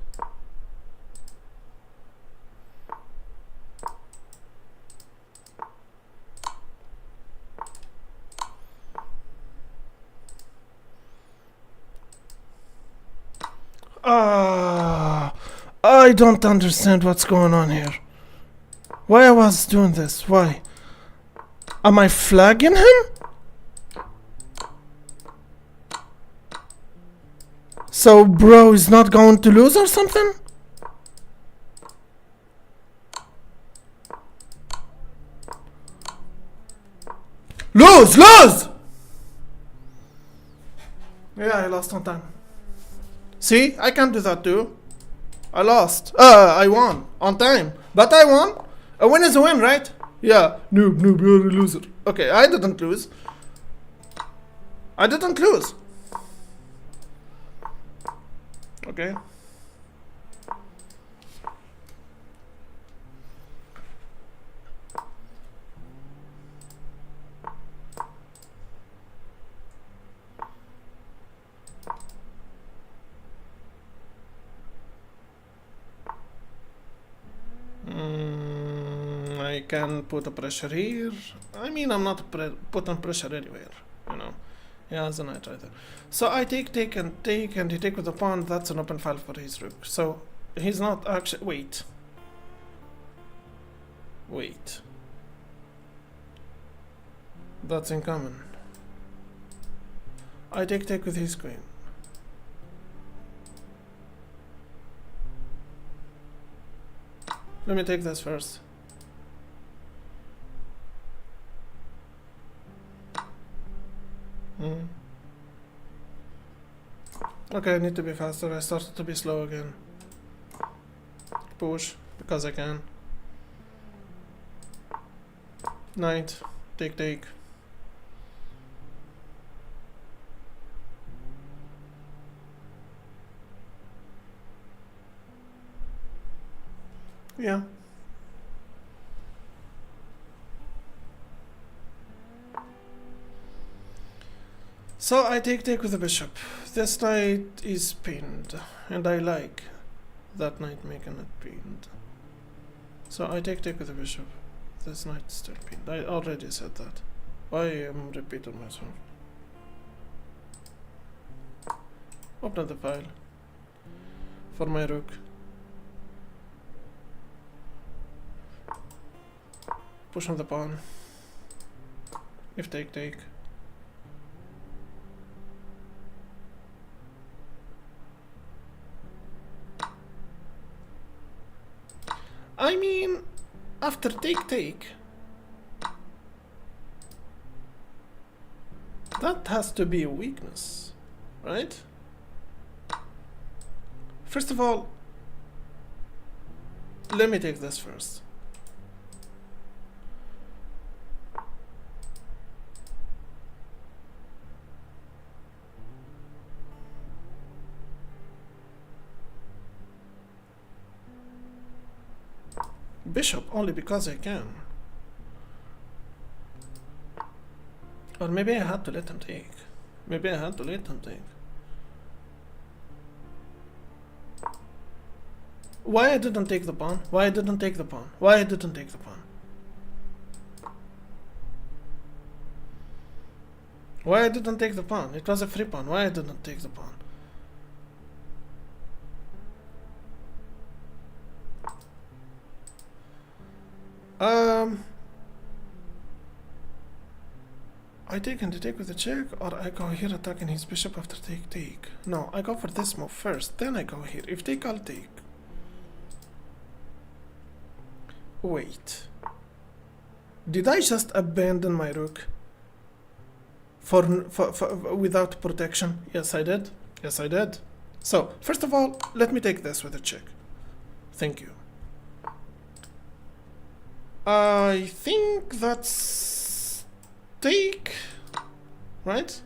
I don't understand what's going on here. Why I was doing this? Why? Am I flagging him? So bro is not going to lose or something? Lose! Lose! Yeah, I lost on time. See? I can do that too. I lost. I won. On time. But I won. A win is a win, right? Yeah. Noob, you're a loser. Okay, I didn't lose. I didn't lose. Okay. I can put a pressure here. I mean, I'm not putting pressure anywhere, you know. Yeah, it's a knight right there. So I take, and he take with the pawn. That's an open file for his rook. So he's not actually. Wait. That's incoming. I take with his queen. Let me take this first. Okay, I need to be faster. I started to be slow again. Push, because I can. Knight, take. Yeah. So I take with the bishop. This knight is pinned, and I like that knight making it pinned. So I take with the bishop. This knight is still pinned. I already said that. Why am I repeating myself? Open the file for my rook. Push on the pawn. If take. I mean, after take, that has to be a weakness, right? First of all, let me take this first. Bishop only because I can. Or maybe I had to let him take. Why I didn't take the pawn? Why I didn't take the pawn? It was a free pawn. Why I didn't take the pawn? I take and take with a check, or I go here attacking his bishop after take. No, I go for this move first, then I go here. If take, I'll take. Wait. Did I just abandon my rook? For without protection? Yes, I did. So, first of all, let me take this with a check. Thank you. I think that's take, right?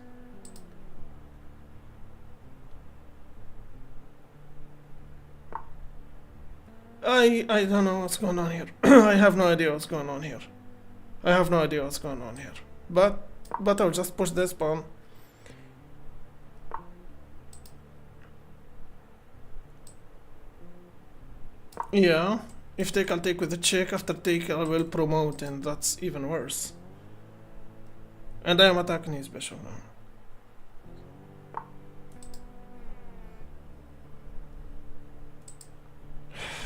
I don't know what's going on here. I have no idea what's going on here. But I'll just push this pawn. Yeah. If take, I'll take with a check. After take, I will promote, and that's even worse. And I am attacking his bishop now.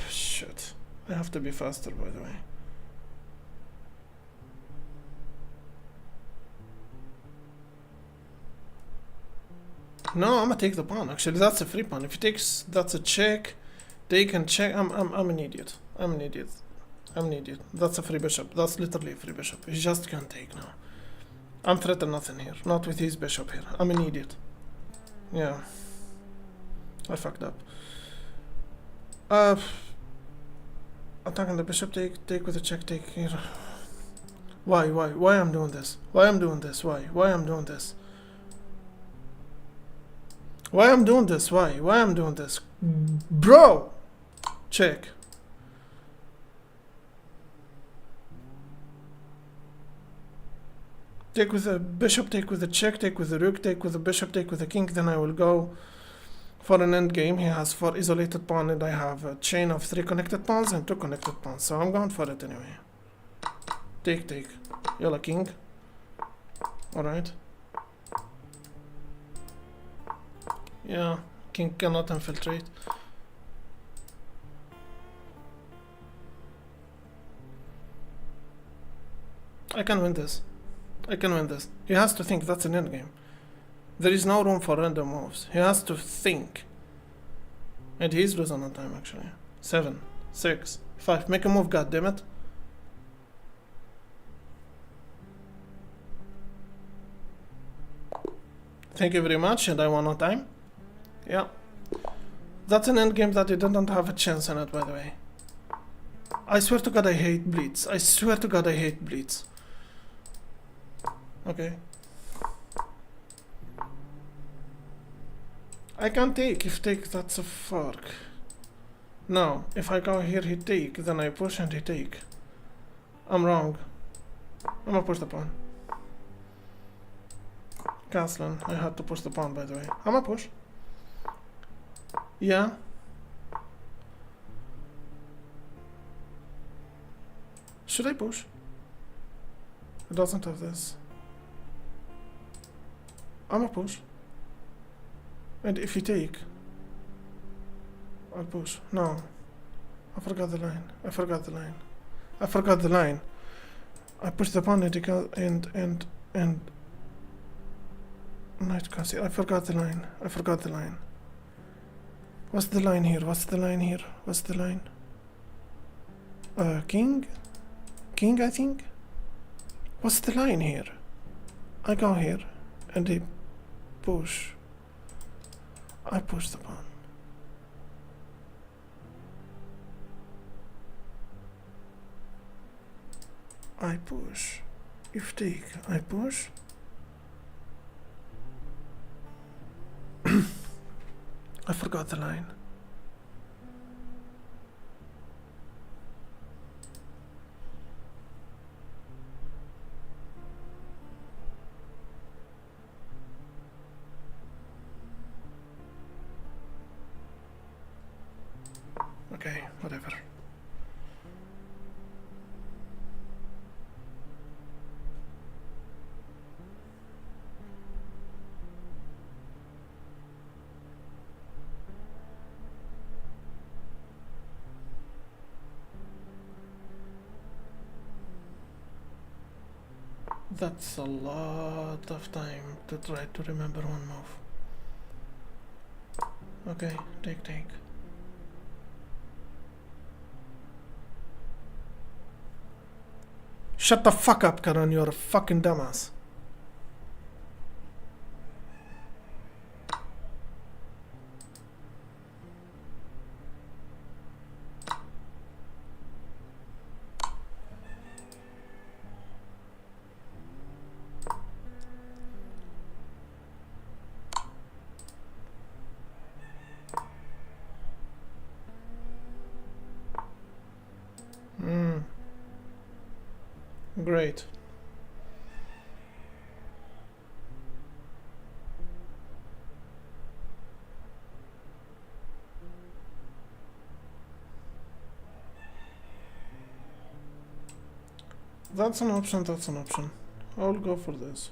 Shit. I have to be faster, by the way. No, I'm gonna take the pawn. Actually, that's a free pawn. If he takes, that's a check. Take and check. I'm an idiot. That's a free bishop. That's literally a free bishop. He just can't take now. I'm threatening nothing here. Not with his bishop here. I'm an idiot. Yeah. I fucked up. Attacking the bishop. Take with a check. Take here. Why I'm doing this? Why I'm doing this? Bro! Check. Take with the bishop, take with the check, take with the rook, take with the bishop, take with the king. Then I will go for an end game. He has 4 isolated pawns, and I have a chain of 3 connected pawns and 2 connected pawns. So I'm going for it anyway. Take. Yellow king. Alright. Yeah, king cannot infiltrate. I can win this. He has to think that's an endgame. There is no room for random moves. He has to think. And he's losing on time, actually. 7, 6, 5. Make a move, goddammit. Thank you very much, and I won on time. Yeah. That's an endgame that he didn't have a chance in it, by the way. I swear to God I hate Blitz. Okay. I can't take. If take, that's a fork. No, if I go here, he take, then I push and he take. I'm wrong. I'm gonna push the pawn. Castling. I had to push the pawn, by the way. I'ma push. Yeah. Should I push? It doesn't have this. I'ma push. And if you take, I'll push. No. I forgot the line. I forgot the line. I forgot the line. I pushed the pawn and knight castle. I forgot the line. I forgot the line. What's the line here? What's the line here? What's the line? King? King, I think? What's the line here? I go here and I push. I push the pawn. I push. If take, I push. I forgot the line. Okay, whatever. That's a lot of time to try to remember one move. Okay, take. Shut the fuck up, Karan, you're a fucking dumbass. Great. That's an option, that's an option. I'll go for this.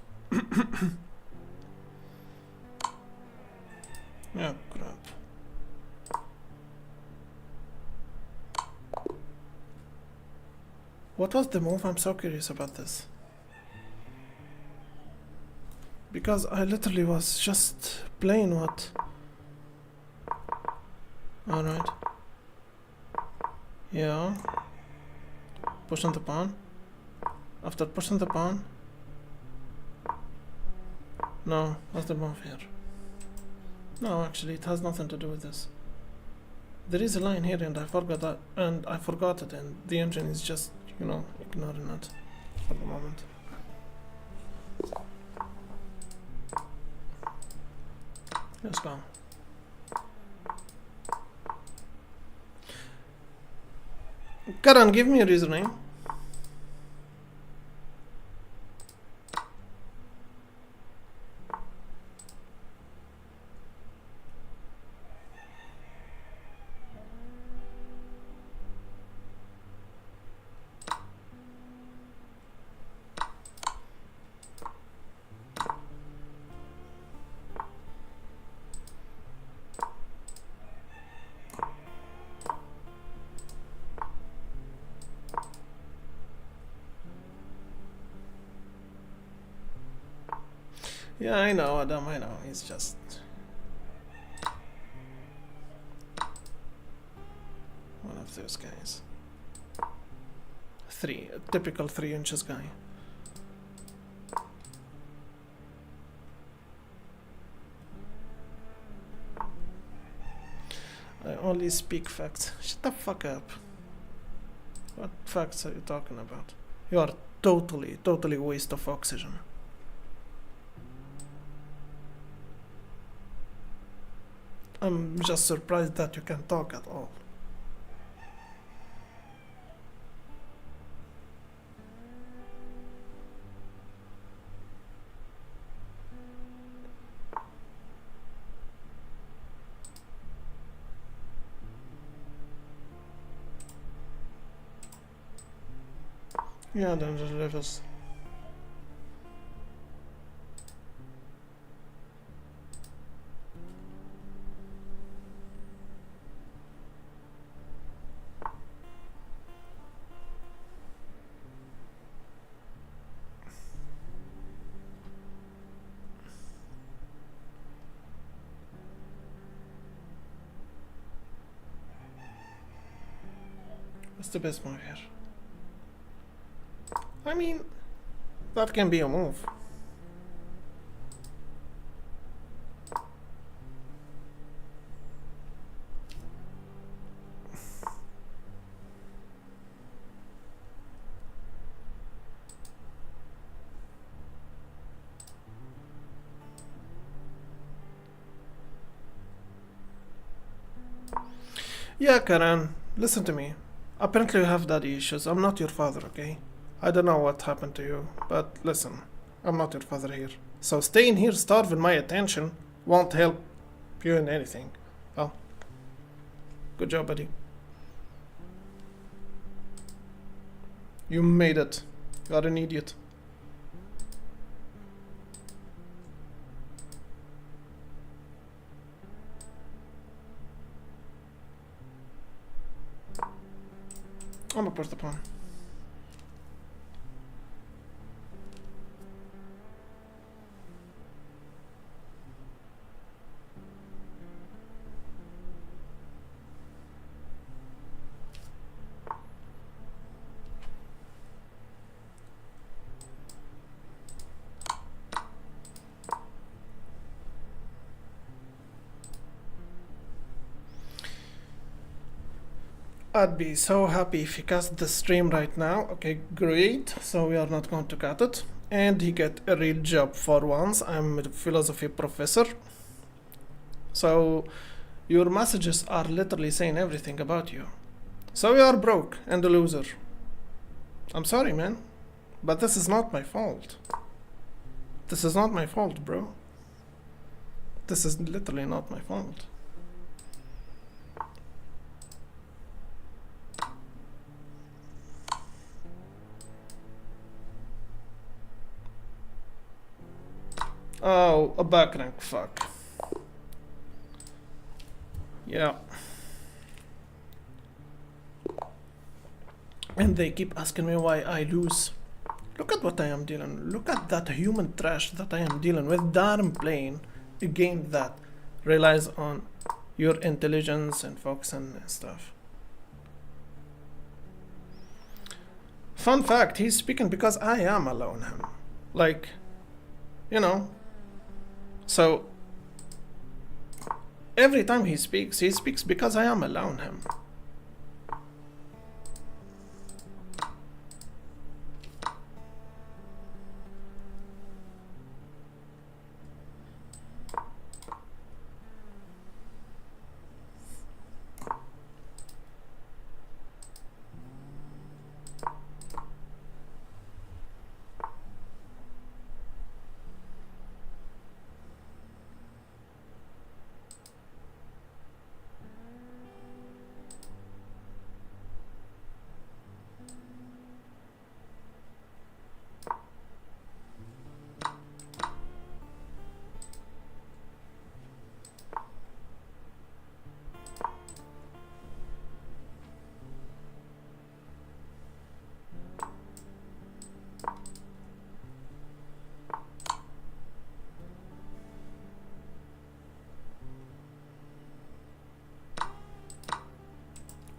Yeah, crap. What was the move? I'm so curious about this. Because I literally was just playing what? Alright. Yeah. Pushing the pawn. After pushing the pawn. No, what's the move here? No, actually it has nothing to do with this. There is a line here and I forgot that, and I forgot it, and the engine is just, you know, ignoring it for the moment. Let's go. Karan, give me a username. Yeah, I know, Adam, I know. He's just... one of those guys. A typical 3 inches guy. I only speak facts. Shut the fuck up. What facts are you talking about? You are totally waste of oxygen. I'm just surprised that you can talk at all. Yeah, danger levels. What's the best move here? I mean, that can be a move. Yeah, Karen, listen to me. Apparently you have daddy issues. I'm not your father, okay? I don't know what happened to you, but listen, I'm not your father here. So staying here starving my attention won't help you in anything. Well, good job, buddy. You made it. You're an idiot. I'm gonna push the pawn. I'd be so happy if he cuts the stream right now. Okay, great. So we are not going to cut it. And he get a real job for once. I'm a philosophy professor. So your messages are literally saying everything about you. So you are broke and a loser. I'm sorry, man. But this is not my fault. This is not my fault, bro. This is literally not my fault. Oh, a back rank, fuck. Yeah. And they keep asking me why I lose. Look at what I am dealing. Look at that human trash that I am dealing with. That I'm playing a game that relies on your intelligence and focus and stuff. Fun fact, he's speaking because I am allowing him. Like, you know. So, every time he speaks because I am allowing him.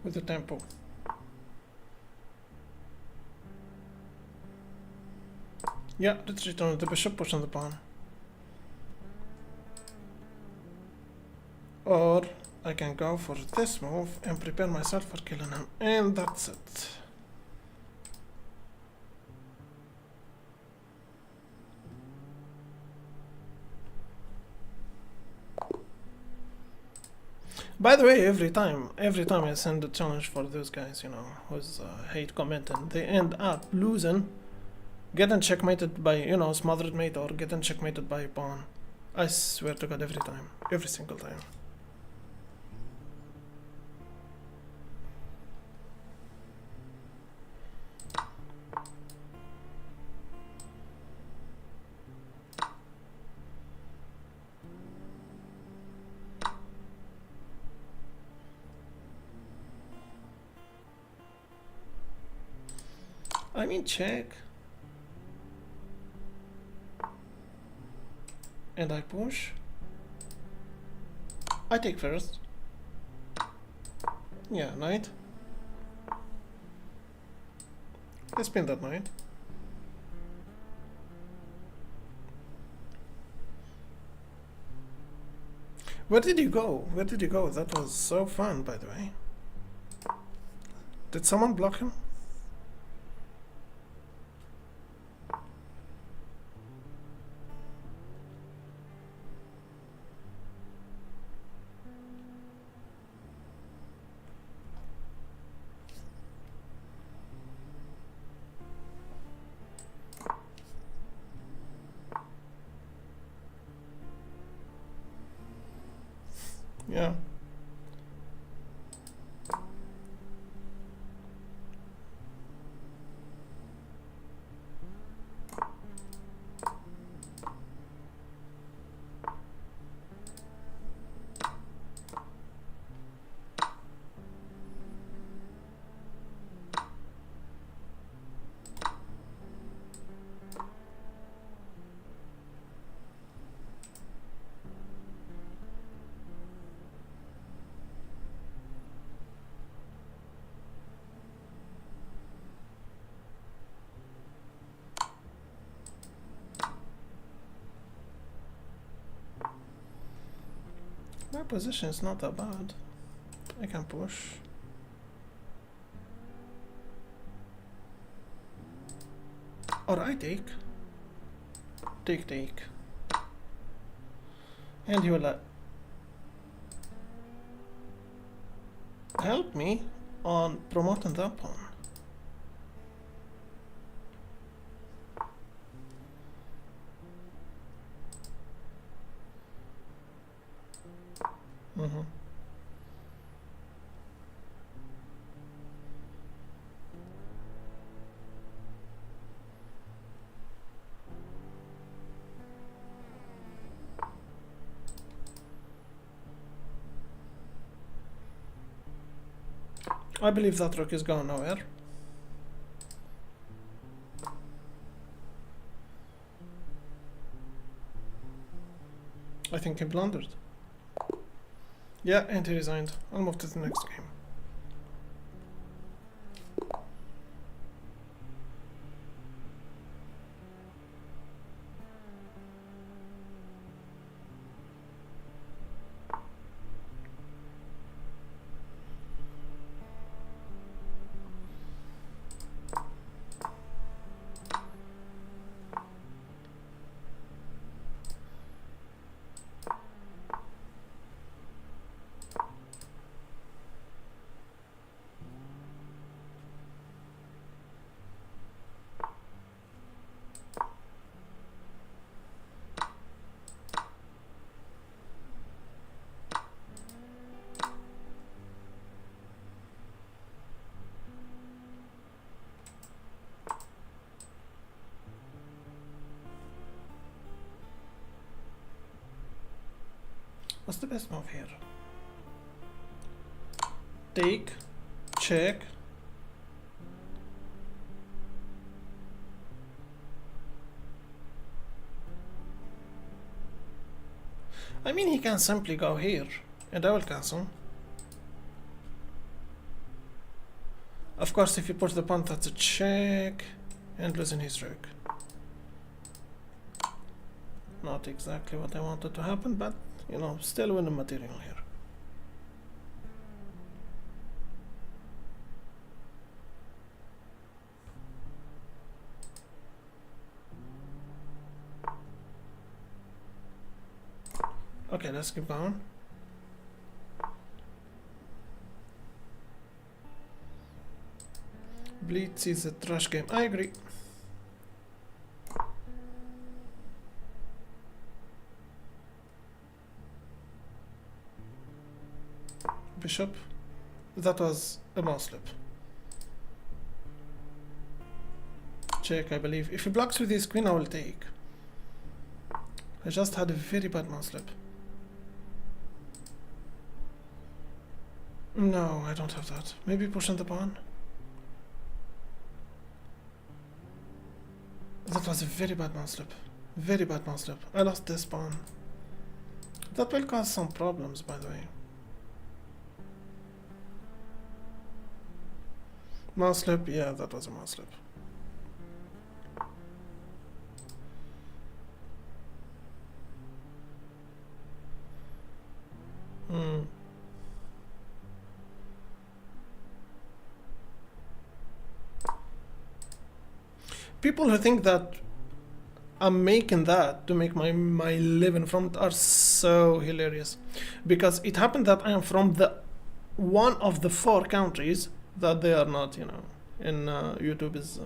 With the tempo. Yeah, let's return the bishop, push on the pawn. Or I can go for this move and prepare myself for killing him. And that's it. By the way, every time I send a challenge for those guys, you know, who's hate commenting, they end up losing, getting checkmated by, you know, smothered mate or getting checkmated by a pawn. I swear to God, every time. Every single time. I mean, check. And I push. I take first. Yeah, knight. I spin that knight. Where did you go? Where did you go? That was so fun, by the way. Did someone block him? Yeah. My position is not that bad. I can push. Or I take. Take. And he will help me on promoting that pawn. I believe that rook is going nowhere. I think he blundered. Yeah, and he resigned. I'll move to the next game. What's the best move here? Take, check. I mean, he can simply go here, and I will cancel. Of course, if you push the pawn, that's a check, and losing his rook. Not exactly what I wanted to happen, but, you know, still winning material here. Okay, let's keep going. Blitz is a trash game. I agree. Bishop. That was a mouse slip. Check, I believe. If he blocks with his queen, I will take. I just had a very bad mouse slip. No, I don't have that. Maybe pushing the pawn. That was a very bad mouse slip. Very bad mouse slip. I lost this pawn. That will cause some problems, by the way. Mouse slip? Yeah, that was a mouse slip. People who think that I'm making that to make my living from it are so hilarious, because it happened that I am from the one of the 4 countries that they are not, you know, in YouTube is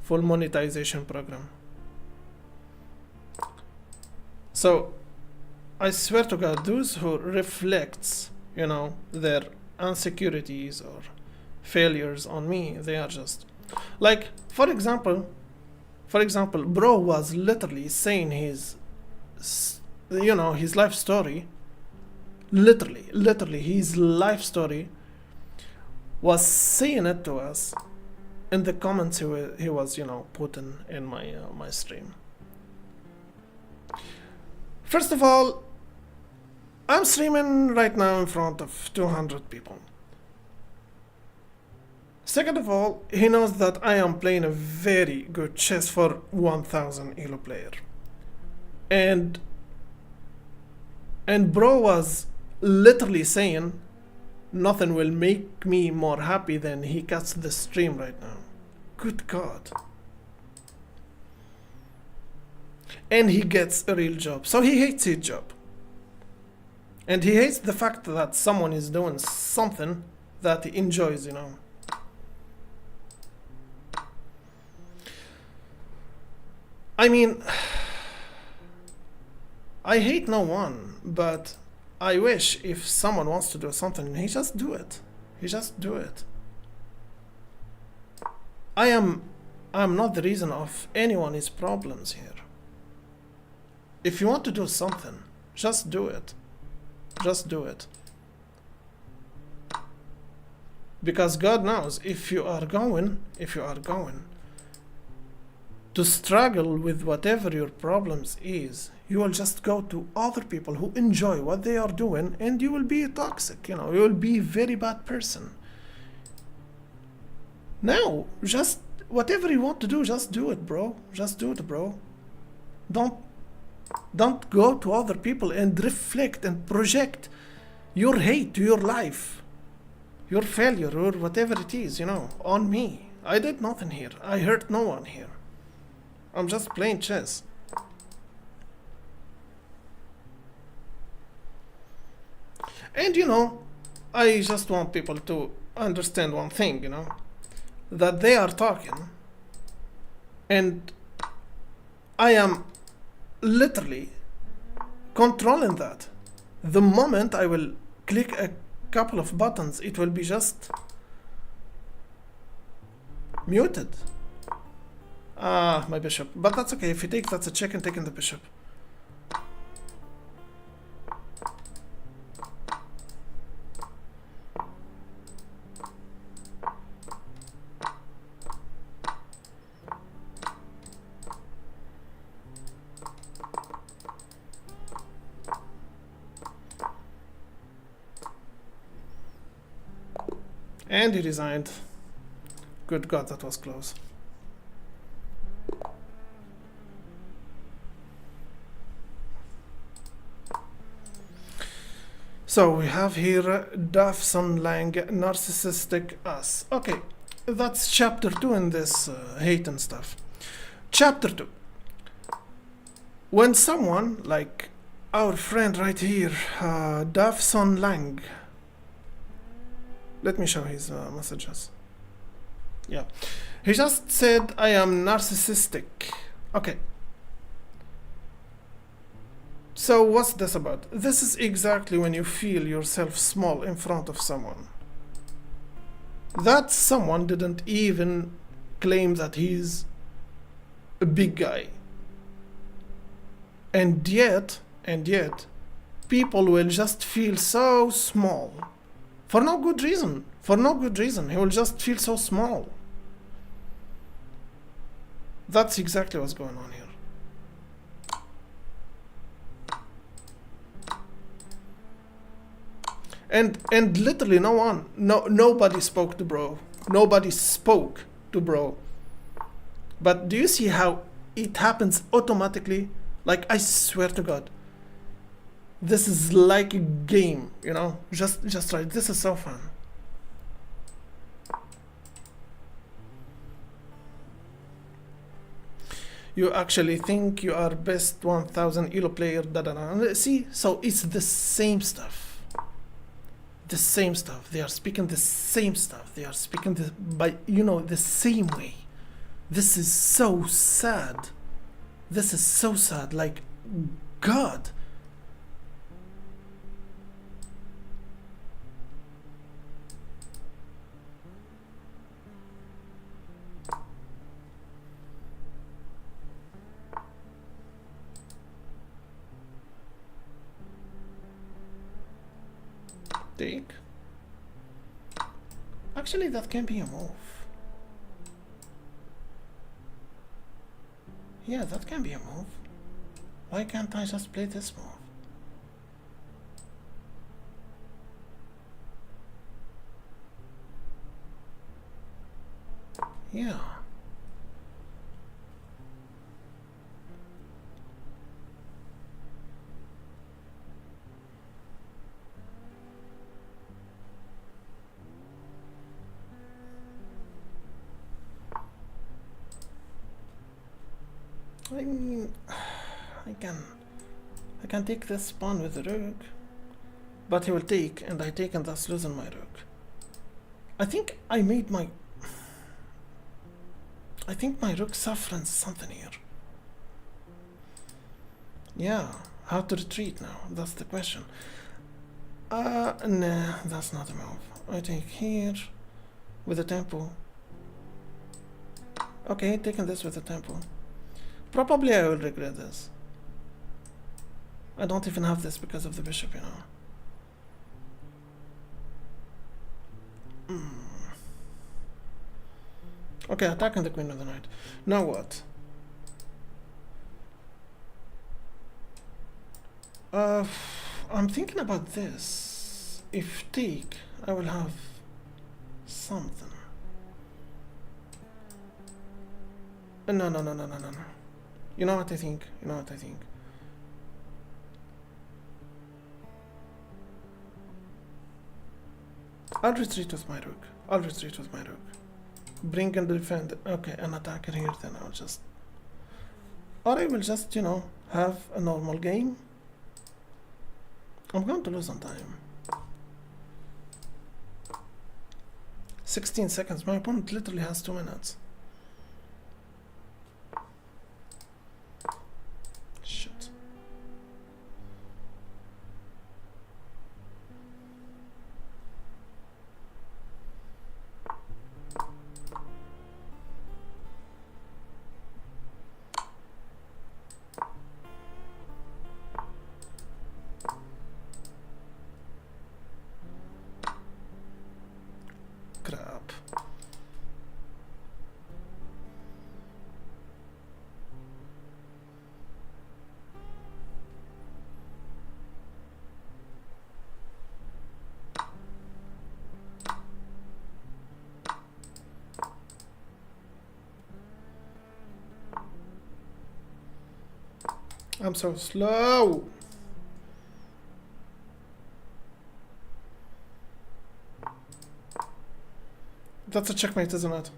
full monetization program. So I swear to God, those who reflects, you know, their insecurities or failures on me, they are just like, for example, bro was literally saying his, you know, his life story. Literally his life story was saying it to us in the comments he was, you know, putting in my my stream. First of all, I'm streaming right now in front of 200 people. Second of all, he knows that I am playing a very good chess for 1000 elo player. And bro was literally saying nothing will make me more happy than he cuts the stream right now. Good God. And he gets a real job. So he hates his job. And he hates the fact that someone is doing something that he enjoys, you know. I mean, I hate no one, but I wish if someone wants to do something, he just do it. He just do it. I am not the reason of anyone's problems here. If you want to do something, just do it. Just do it. Because God knows, if you are going to struggle with whatever your problems is, you will just go to other people who enjoy what they are doing, and you will be toxic, you know, you will be a very bad person. Now, just whatever you want to do, just do it, bro. Just do it, bro. Don't go to other people and reflect and project your hate to your life, your failure, or whatever it is, you know, on me. I did nothing here. I hurt no one here. I'm just playing chess. And you know, I just want people to understand one thing, you know, that they are talking, and I am literally controlling that. The moment I will click a couple of buttons, it will be just muted. Ah, my bishop. But that's okay. If he takes, that's a check and taking the bishop. And he resigned. Good God, that was close. So we have here Dafson Lang, narcissistic us. Okay, that's chapter 2 in this hate and stuff. Chapter 2. When someone like our friend right here, Dafson Lang, let me show his messages. Yeah, he just said I am narcissistic. Okay. So what's this about? This is exactly when you feel yourself small in front of someone. That someone didn't even claim that he's a big guy. And yet, people will just feel so small. For no good reason. He will just feel so small. That's exactly what's going on here. And literally nobody spoke to bro. Nobody spoke to bro. But do you see how it happens automatically? Like, I swear to God, this is like a game, you know? Just right. This is so fun. You actually think you are best 1000 elo player, da da da. See, so it's the same stuff. The same stuff. They are speaking the same stuff. They are speaking by, you know, the same way. This is so sad. This is so sad. Like, God. Take. Actually, that can be a move. Yeah, that can be a move. Why can't I just play this move? Yeah. I mean, I can take this pawn with the rook, but he will take, and I take and thus losing my rook. I think my rook suffering something here. Yeah, how to retreat now? That's the question. Nah, that's not a move. I take here with the tempo. Okay, taking this with the tempo. Probably I will regret this. I don't even have this because of the bishop, you know. Okay, attacking the queen of the knight. Now what? I'm thinking about this. If take, I will have something. No. You know what I think? I'll retreat with my rook. Bring and defend. Okay, an attacker here, then I'll just... Or I will just, you know, have a normal game. I'm going to lose on time. 16 seconds. My opponent literally has 2 minutes. Shit. Crap. I'm so slow. That's a checkmate, isn't it?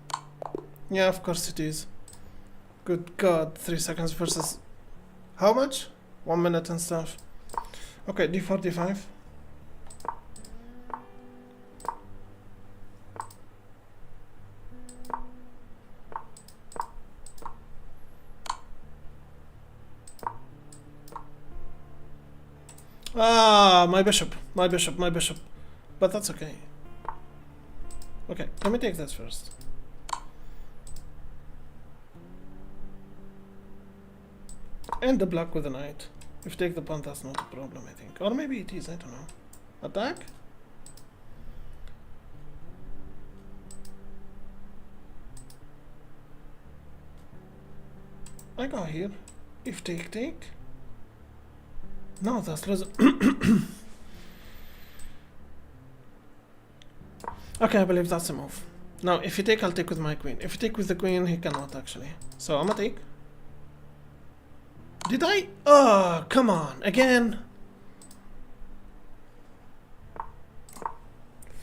Yeah, of course it is. Good God, 3 seconds versus... How much? 1 minute and stuff. Okay, d4, d5. Ah, my bishop. But that's okay. Okay, let me take this first. And the block with the knight. If you take the pawn, that's not a problem, I think. Or maybe it is, I don't know. Attack? I go here. If take. No, that's losing. Okay, I believe that's a move. Now, if you take, I'll take with my queen. If you take with the queen, he cannot actually. So I'm gonna take. Did I? Oh, come on. Again.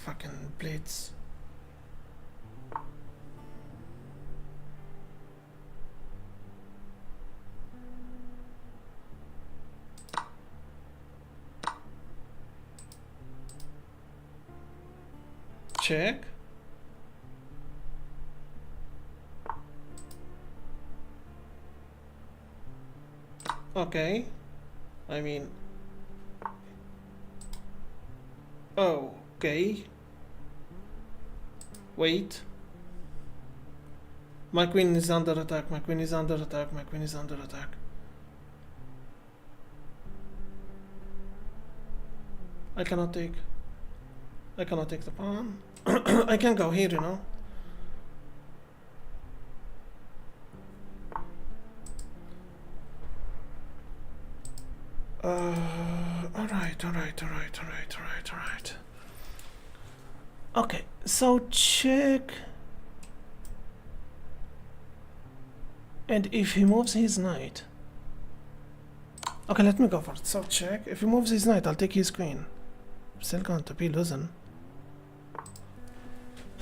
Fucking Blitz. Check. Okay. I mean... Okay. Wait. My queen is under attack, my queen is under attack, my queen is under attack. I cannot take the pawn. I can go here, you know. Alright. Okay, so check. And if he moves his knight. Okay, let me go for it. So check. If he moves his knight, I'll take his queen. I'm still going to be losing.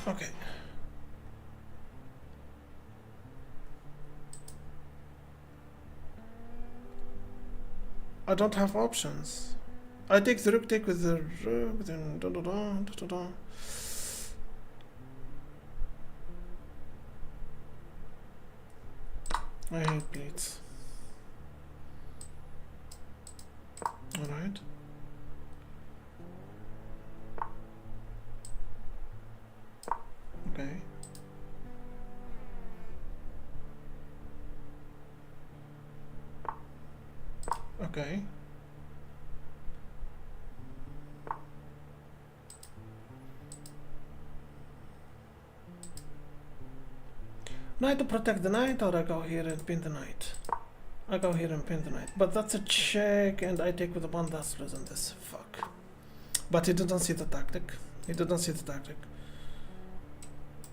Okay. I don't have options. I take the rook, take with the rook, then da. I hate Blitz. Alright. Okay. Okay. Knight to protect the knight, or I go here and pin the knight? I go here and pin the knight. But that's a check, and I take with the one that's losing this. Fuck. But he didn't see the tactic.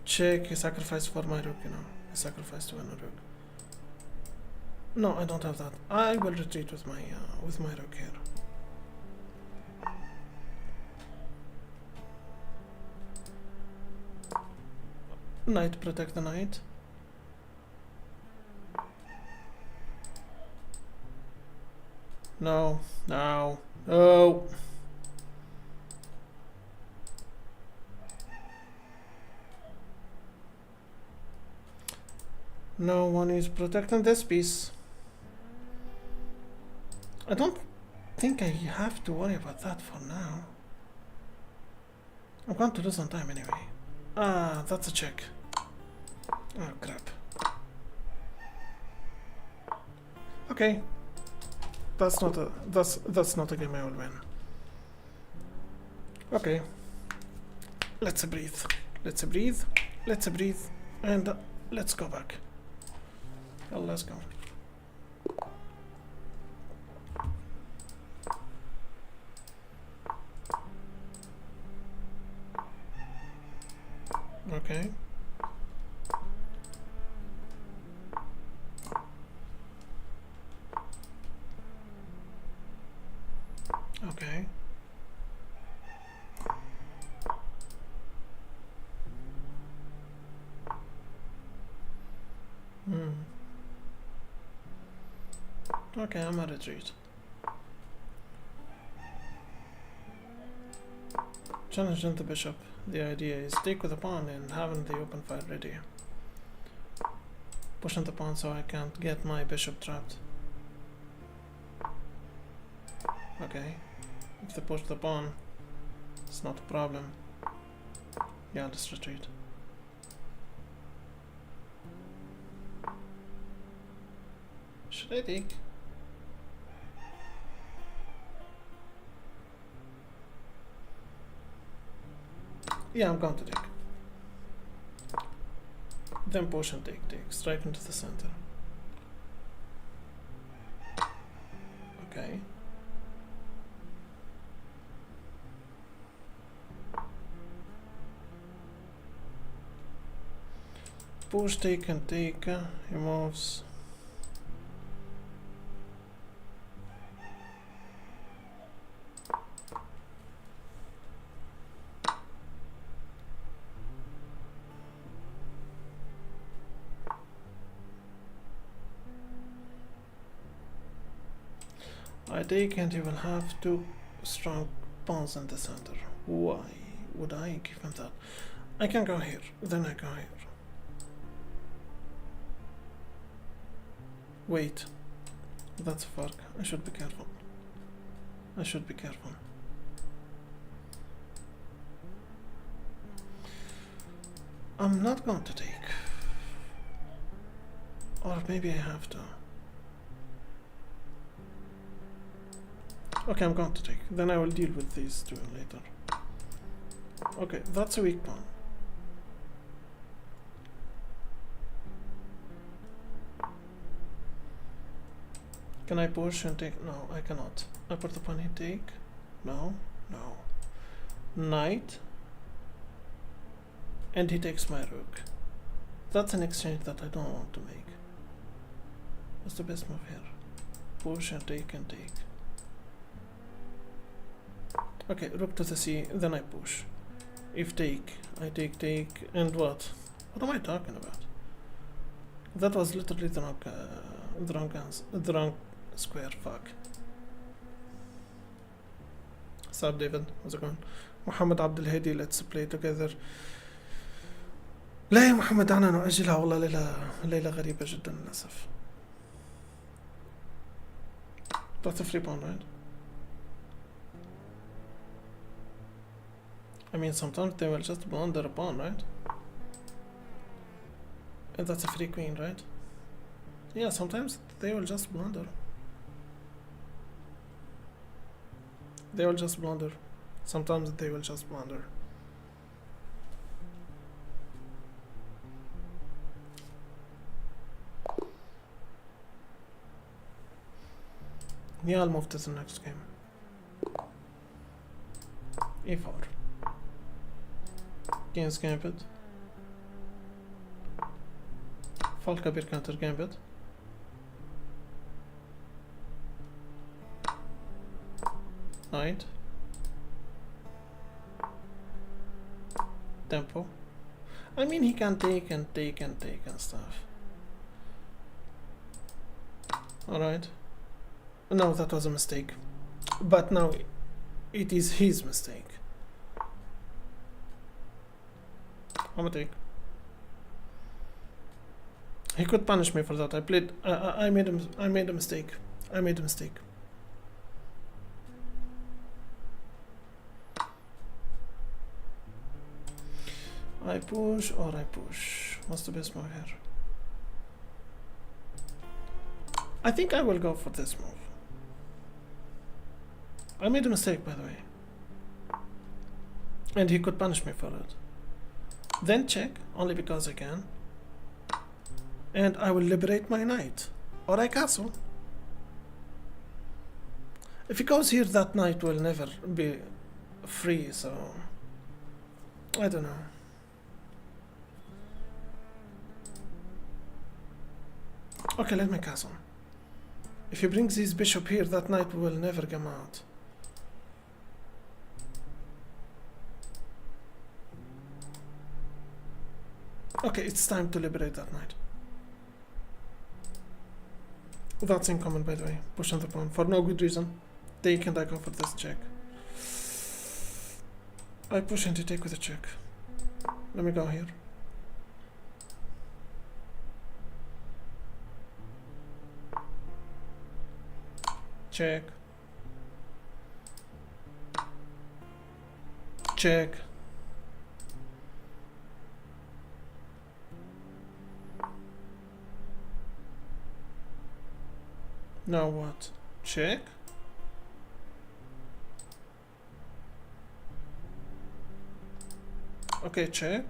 Check, he sacrificed for my rook, you know. He sacrificed to win a rook. No, I don't have that. I will retreat with my rook here. Knight, protect the knight. No. No. No one is protecting this piece. I don't think I have to worry about that for now. I'm going to lose on time anyway. Ah, that's a check. Oh crap. Okay. That's not a game I will win. Okay. Let's breathe, and let's go back. Well, let's go. Okay. Okay. Okay, I'm at a retreat. Challenging the bishop. The idea is take with the pawn and having the open fire ready. Pushing the pawn so I can't get my bishop trapped. Okay. If they push the pawn, it's not a problem. Yeah, let's retreat. Should I take? Yeah, I'm going to take. Then push and take. Straight into the center. Okay. Push, take and take. He moves. I take and he will have two strong pawns in the center. Why would I give him that? I can go here, then I go here. Wait, that's a fork. I should be careful. I should be careful. I'm not going to take. Or maybe I have to. Okay, I'm going to take. Then I will deal with these two later. Okay, that's a weak pawn. Can I push and take? No, I cannot. I put the pawn in take. No, no. Knight. And he takes my rook. That's an exchange that I don't want to make. What's the best move here? Push and take and take. Okay, rook to the c, then I push. If take, I take, and what? What am I talking about? That was literally the wrong square, fuck. Sup David, how's it going? Muhammad Abdul Hadi, let's play together. لا يا محمد دعنا نؤجلها والله ليلة غريبة جدا للأسف. That's a free pawn, right? I mean, sometimes they will just blunder a pawn, right? And that's a free queen, right? Yeah, sometimes they will just blunder. They will just blunder. Sometimes they will just blunder. Yeah, I'll move to the next game. E4. King's Gambit. Falkabir counter Gambit. Knight. Tempo. I mean, he can take and take and take and stuff. Alright. No, that was a mistake. But now it is his mistake. I'm gonna take. He could punish me for that. I made a mistake. I made a mistake. I push or I push. What's the best move here? I think I will go for this move. I made a mistake, by the way. And he could punish me for it. Then check, only because I can. And I will liberate my knight. Or I castle. If he goes here, that knight will never be free, so... I don't know. Okay, let me castle. If he brings his bishop here, that knight will never come out. Okay, it's time to liberate that knight. That's incoming, by the way. Push on the pawn for no good reason. Take and I go for this check. I push and you take with a check. Let me go here. Check. Check. Now what? Check. Okay, check.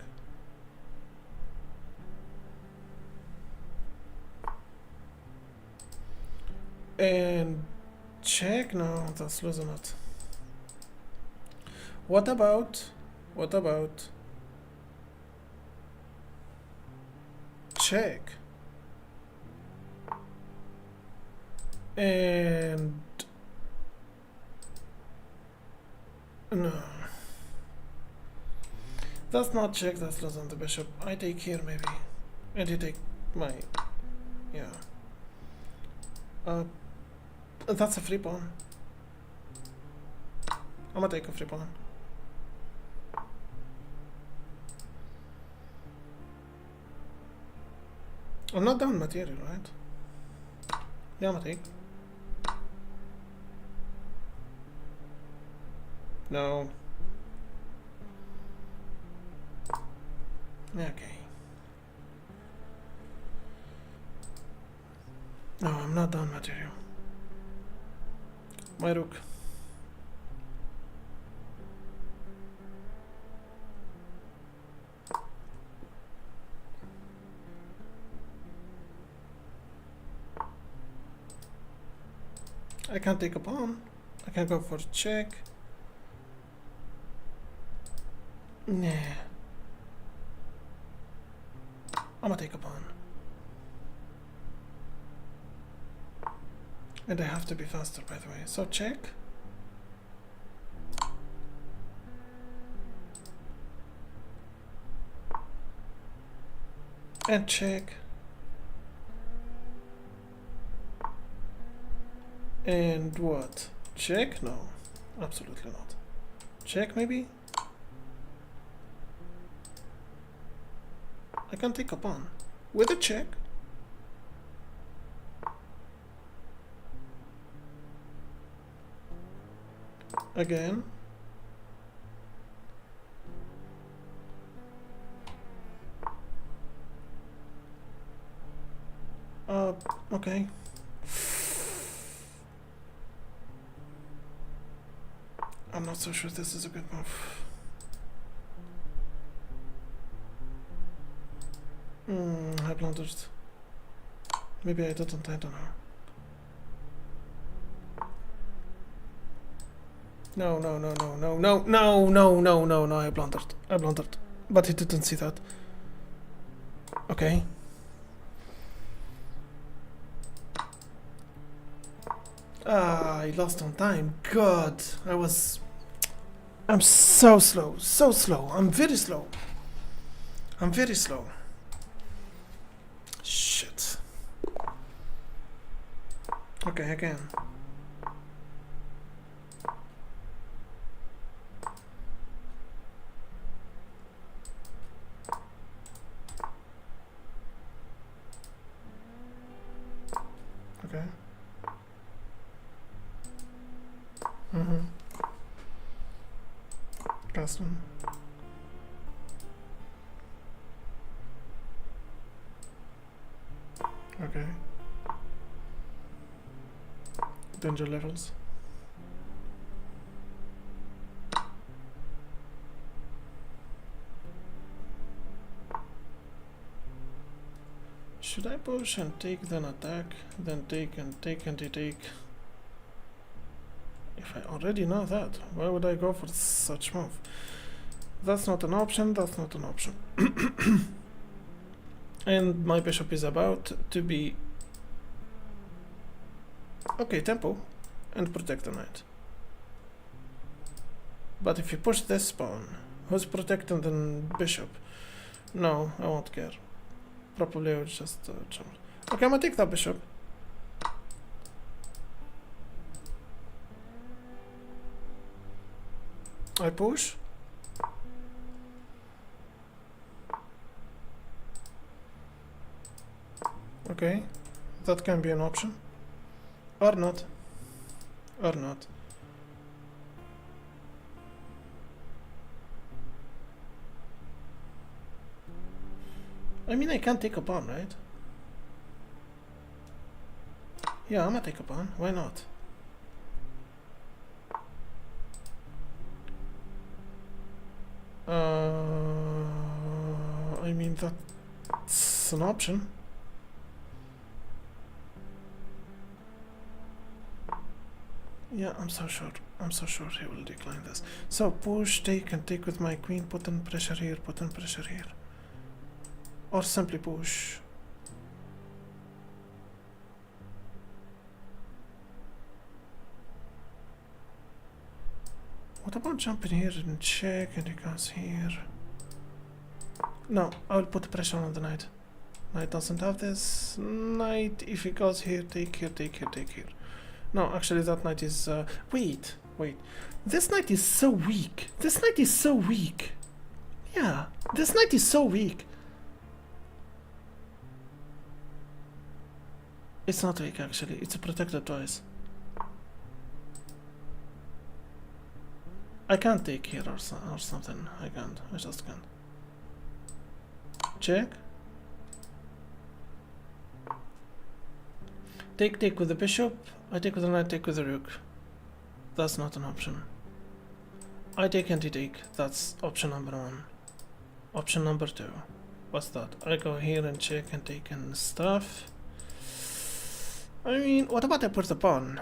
And Check? No, that's losing it. What about check? And no. That's not check, that's losing the bishop. I take here maybe. And you take my, yeah. That's a free pawn. I'm gonna take a free pawn. I'm not down material, right? Yeah, I'm gonna take. No. Okay. No, I'm not down material. My rook. I can't take a pawn. I can go for a check. Nah. I'm gonna take a pawn. And I have to be faster, by the way. So check. And check. And what? Check? No, absolutely not. Check maybe? I can take a pawn. With a check. Again. Okay. I'm not so sure this is a good move. I blundered. Maybe I didn't, I don't know. No, I blundered. But he didn't see that. Okay. I lost on time. God, I'm so slow. I'm very slow. Shit. Okay, again. Okay. Custom. Okay. Danger levels. Should I push and take, then attack, then take and take and take? If I already know that, why would I go for such move? That's not an option, And my bishop is about to be... Okay, tempo, and protect the knight. But if you push this pawn, who's protecting the bishop? No, I won't care. Probably I would just jump. Okay, I'm gonna take that bishop. I push. Okay, that can be an option. Or not. I mean, I can take a pawn, right? Yeah, I'm gonna take a pawn. Why not? I mean, that's an option. Yeah, I'm so sure. I'm so sure he will decline this. So push, take, and take with my queen. Put in pressure here. Put in pressure here. Or simply push. What about jumping here and check and he goes here? No, I will put pressure on the knight. Knight doesn't have this. Knight, if he goes here, take here, take here, take here. No, actually that knight is... wait. This knight is so weak. This knight is so weak. Yeah, this knight is so weak. It's not weak actually, it's protected twice. I can't take here or something. I can't. I just can't. Check. Take with the bishop. I take with the knight, take with the rook. That's not an option. I take and he take. That's option number 1. Option number 2. What's that? I go here and check and take and stuff. I mean, what about I put the pawn?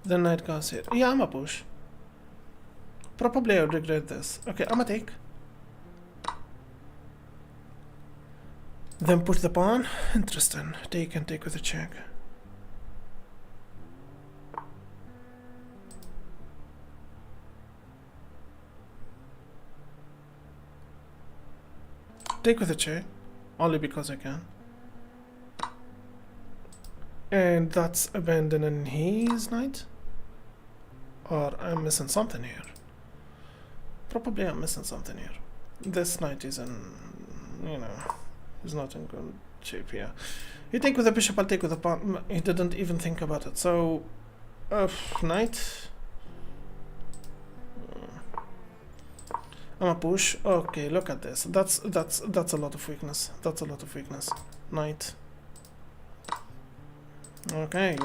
The knight goes here. Yeah, I'ma push. Probably I'll regret this. Okay, I'ma take. Then put the pawn. Interesting. Take and take with a check. Take with a check. Only because I can. And that's abandoning his knight? Or I'm missing something here. Probably I'm missing something here. This knight is in, you know, is not in good shape here. You take with the bishop, I'll take with the pawn. He didn't even think about it. So, knight. I'm a push. Okay, look at this. That's a lot of weakness. That's a lot of weakness. Knight. Okay.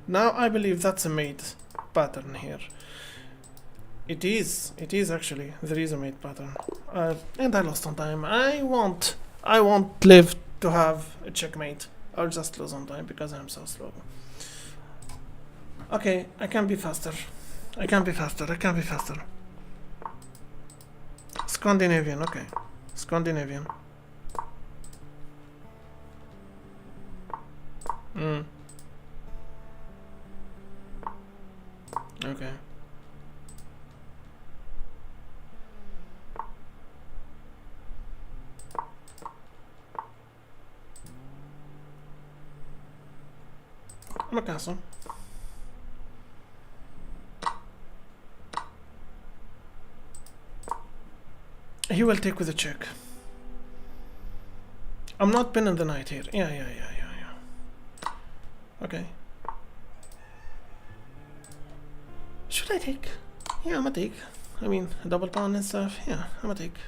Now I believe that's a mate pattern here. It is actually. There is a mate pattern. And I lost on time. I won't live to have a checkmate. I'll just lose on time because I'm so slow. Okay, I can be faster. Scandinavian, okay. Scandinavian. Okay. I'm a castle. He will take with a check. I'm not pinning the knight here. Yeah. Okay. Should I take? Yeah, I'm gonna take. I mean, double pawn and stuff. Yeah, I'm gonna take.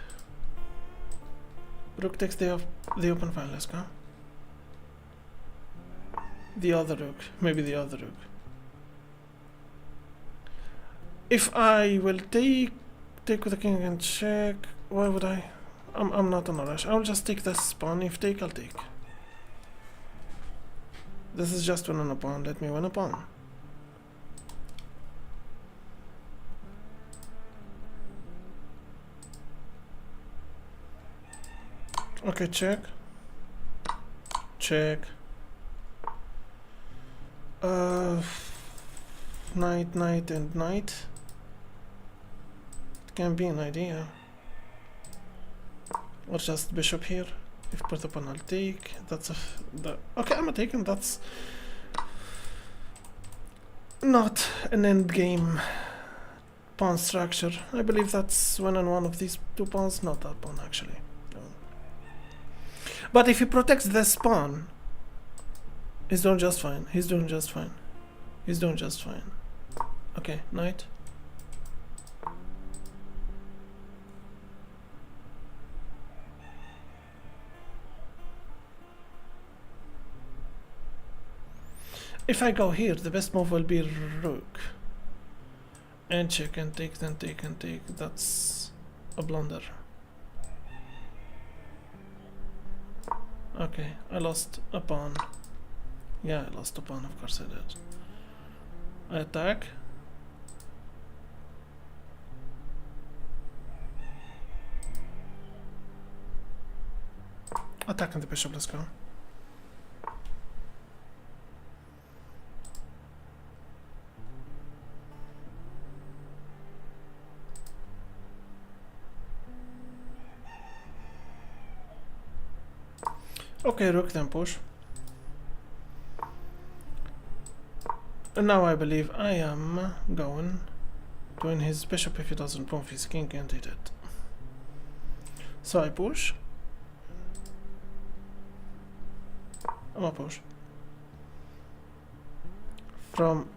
Rook takes the open file. Let's go. The other rook. Maybe the other rook. If I will take with the king and check. Why would I? I'm not in a rush. I'll just take this pawn. If take, I'll take. This is just winning a pawn. Let me win a pawn. Okay, check. Knight and knight. It can be an idea. Or just bishop here. If put upon, I'll take. That's okay, I'm taking. That's not an end game pawn structure. I believe that's winning one of these two pawns. Not that pawn actually. No. But if he protects this pawn, he's doing just fine. Okay, knight. If I go here, the best move will be rook. And check and take, then take and take. That's a blunder. Okay, I lost a pawn. Yeah, I lost a pawn, of course I did. I attack. Attacking the bishop, let's go. Okay, rook then push. And now I believe I am going to win his bishop if he doesn't move his king, and he did. So I push. I'm gonna push. From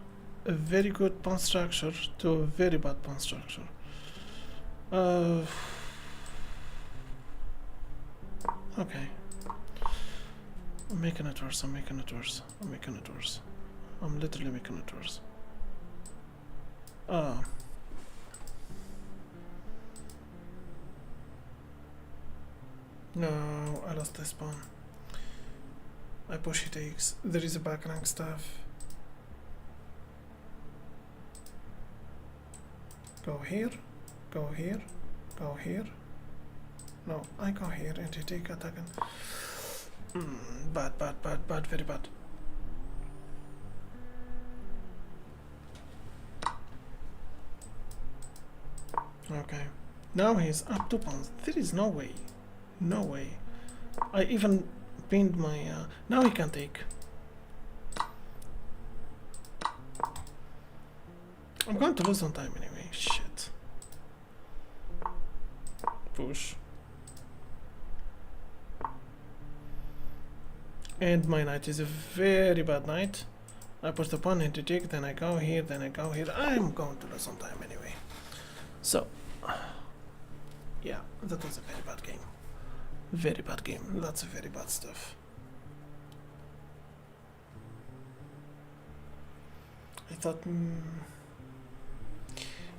a very good pawn structure to a very bad pawn structure. Okay. I'm making it worse, I'm making it worse, I'm making it worse. I'm literally making it worse. No, I lost this pawn. I push, he takes. There is a back rank staff. Go here, go here, go here. No, I go here and he take attacking. Bad, bad, bad, bad, very bad. Okay, now he's up 2 pawns. There is no way, no way. I even pinned my. Now he can take. I'm going to lose on time anyway. Shit. Push. And my knight is a very bad knight. I push the pawn into take, then I go here, then I go here. I'm going to lose on time anyway. So, yeah, that was a very bad game. Very bad game. Lots of very bad stuff. I thought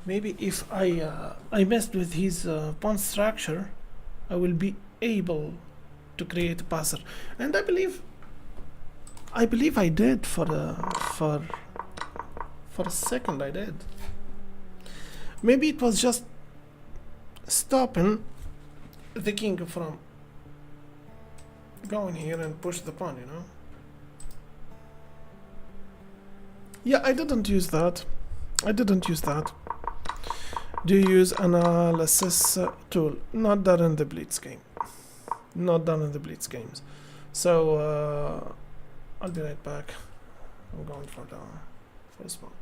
maybe if I messed with his pawn structure, I will be able to create a passer, and I believe I did for a second. I did. Maybe it was just stopping the king from going here and push the pawn, you know. Yeah, I didn't use that. I didn't use that. Do you use analysis tool? Not done in the Blitz game. Not done in the Blitz games. So I'll be right back. I'm going for the first one.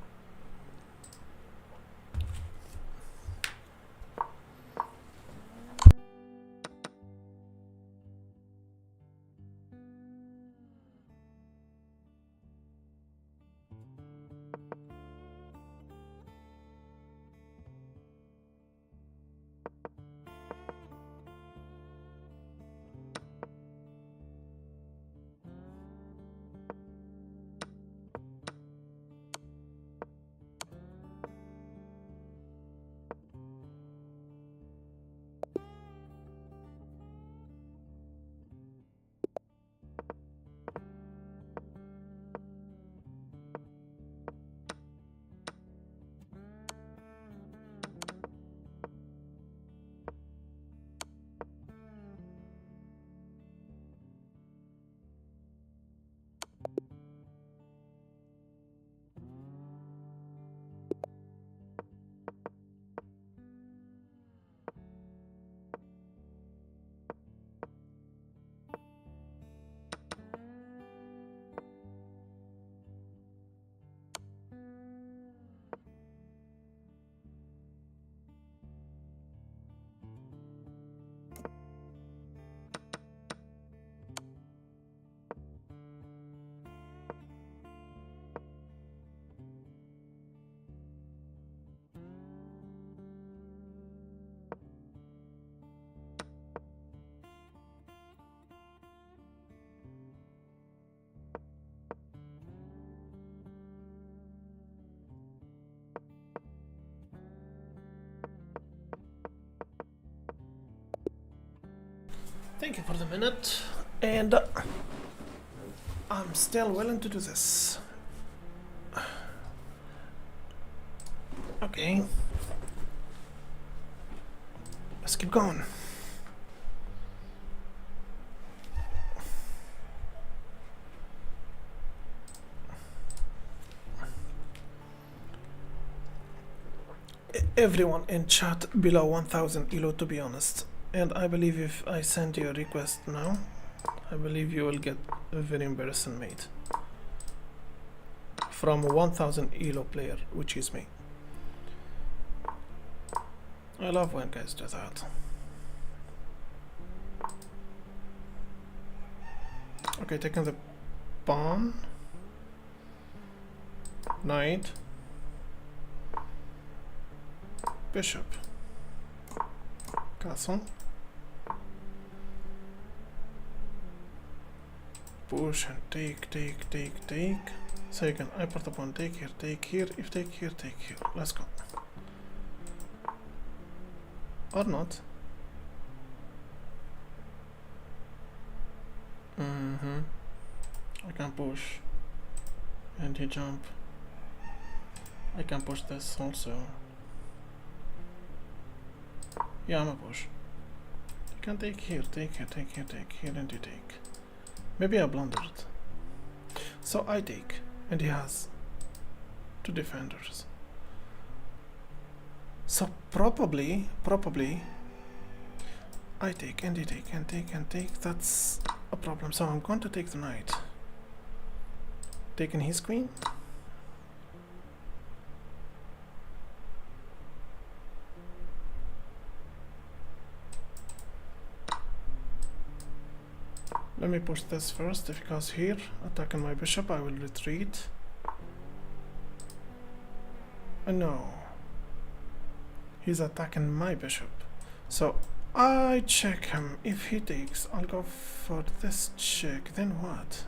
Thank you for the minute, and I'm still willing to do this. Okay. Let's keep going. Everyone in chat below 1000 elo, to be honest. And I believe if I send you a request now, I believe you will get a very embarrassing mate. From a 1000 elo player, which is me. I love when guys do that. Okay, taking the pawn. Knight. Bishop. Castle. Push and take. Second, I put the pawn, take here, if take here, take here. Let's go. Or not. I can push. And he jump. I can push this also. Yeah, I'm a push. You can take here, take here, and you take. Maybe I blundered. So I take, and he has 2 defenders. So probably, I take, and he take, and take. That's a problem. So I'm going to take the knight. Taking his queen. Let me push this first. If he goes here, attacking my bishop, I will retreat. No. He's attacking my bishop. So I check him. If he takes, I'll go for this check. Then what?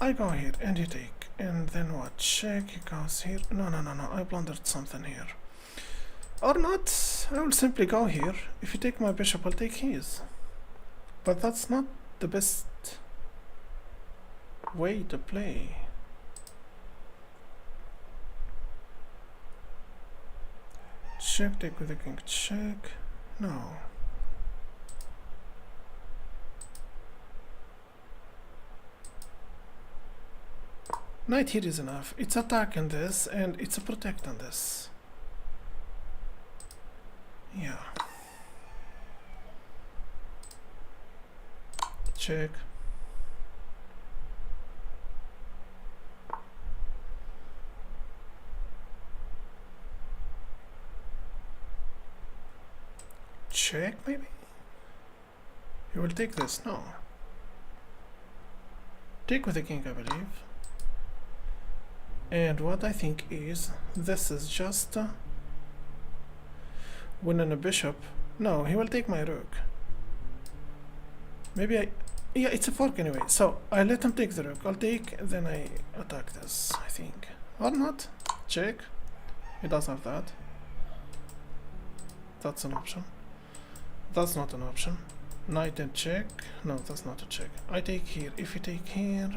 I go here and he take. And then what? Check, he goes here. No. I blundered something here. Or not, I will simply go here. If you take my bishop, I'll take his. But that's not the best way to play. Check, take with the king, check. No. Knight here is enough. It's attack on this and it's a protect on this. Yeah. Check. Check, maybe? You will take this? No. Take with the king, I believe. And what I think is, this is just winning a bishop. No, he will take my rook. Maybe yeah, it's a fork anyway. So I let him take the rook. I'll take, then I attack this, I think. Or not. Check. He does have that. That's an option. That's not an option. Knight and check. No, that's not a check. I take here. If you take here...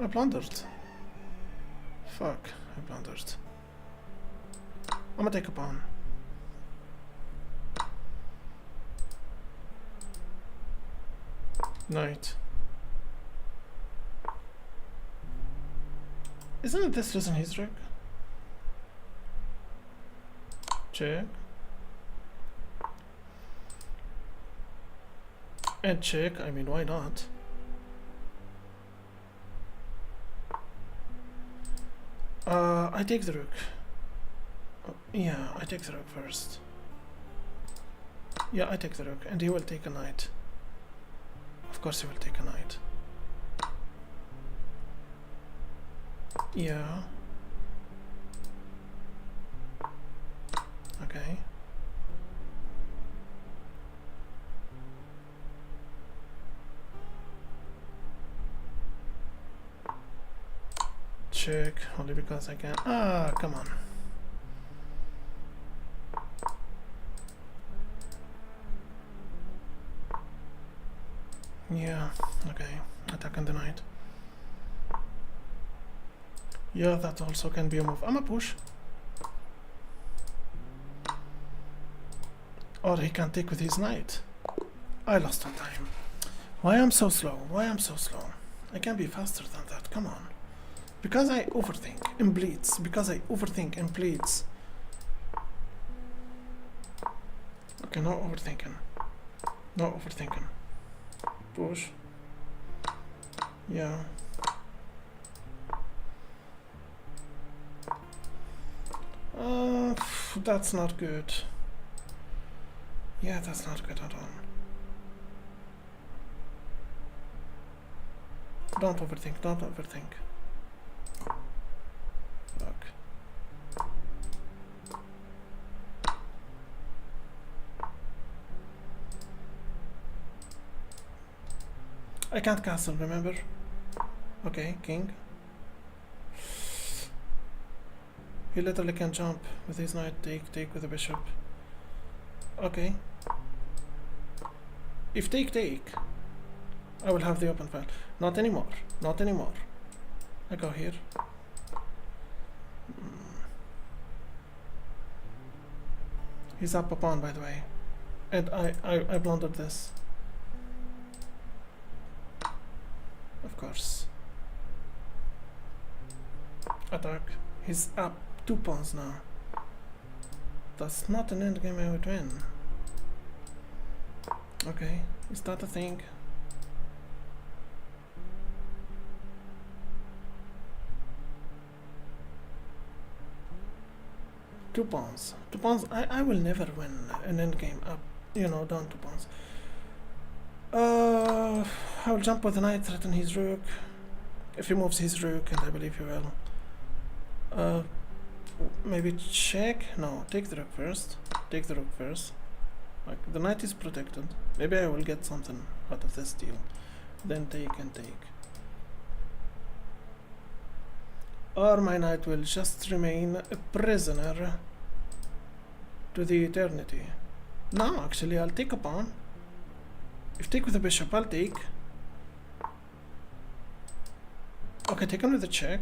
I blundered. Fuck, I blundered. I'm gonna take a pawn. Knight. Isn't it this losing his rook? Check. And check, I mean, why not? I take the rook. Yeah, I take the rook first. Yeah, I take the rook, and he will take a knight. Of course he will take a knight. Yeah. Okay. check only because I can. Ah, come on. Yeah, okay. Attack on the knight. Yeah, that also can be a move. I'm a push. Or he can take with his knight. I lost on time. Why am so slow? Why am so slow? I can be faster than that. Come on. Because I overthink and Blitz. Because I overthink and Blitz. Okay, no overthinking. No overthinking. Push. Yeah. That's not good. Yeah, that's not good at all. Don't overthink, don't overthink. Fuck. I can't castle, remember? Okay, king. He literally can jump with his knight, take with the bishop. Okay. If take, I will have the open file. Not anymore, not anymore. I go here. He's up a pawn, by the way. And I blundered this. Of course. Attack. He's up 2 pawns now. That's not an endgame I would win. Okay, is that a thing? Two pawns. I will never win an endgame up, down 2 pawns. I will jump with the knight, threaten his rook. If he moves his rook, and I believe he will. Maybe check? No, take the rook first. Take the rook first. Like, the knight is protected. Maybe I will get something out of this deal. Then take and take. Or my knight will just remain a prisoner to the eternity. No, actually, I'll take a pawn. If take with the bishop, I'll take. Okay, taken with the check.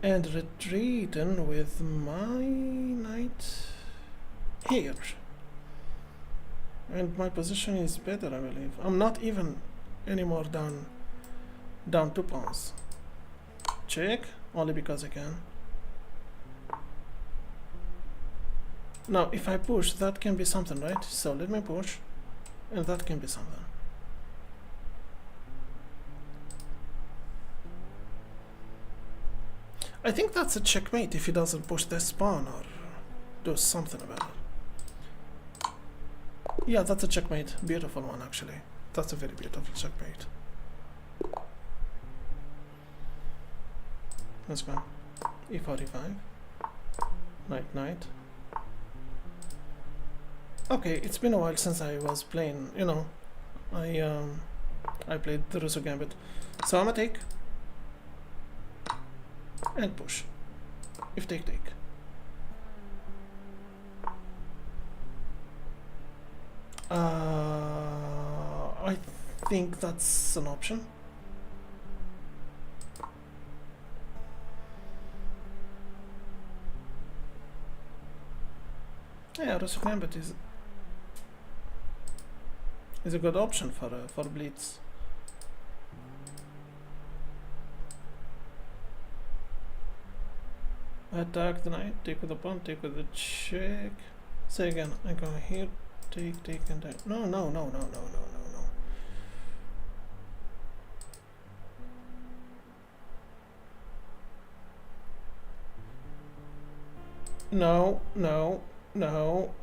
And retreating with my knight here. And my position is better, I believe. I'm not even anymore down 2 pawns. Check, only because I can. Now, if I push, that can be something, right? So let me push, and that can be something. I think that's a checkmate if he doesn't push this pawn or do something about it. Yeah, that's a checkmate. Beautiful one, actually. That's a very beautiful checkmate. Let's go. E45. Knight. Okay, it's been a while since I was playing, I played the Russo Gambit. So I'm gonna take. And push. If take. I think that's an option. Yeah, Russo Gambit is a good option for Blitz. Attack the knight, take with the pawn, take with the check. Say again, I go here, take and take. No. No,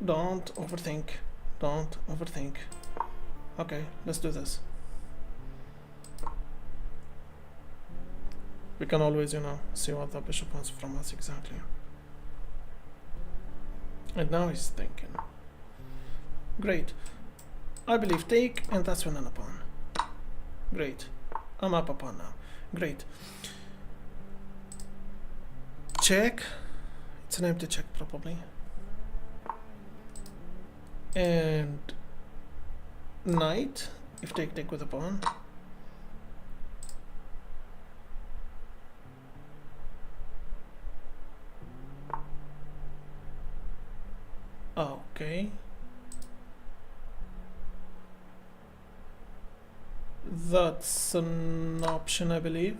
don't overthink. Okay, let's do this. We can always, see what the bishop wants from us exactly. And now he's thinking. Great. I believe take, and that's when I'm a pawn. Great. I'm up a pawn now. Great. check. It's an empty check probably. And knight, if take with a pawn. Okay. That's an option, I believe.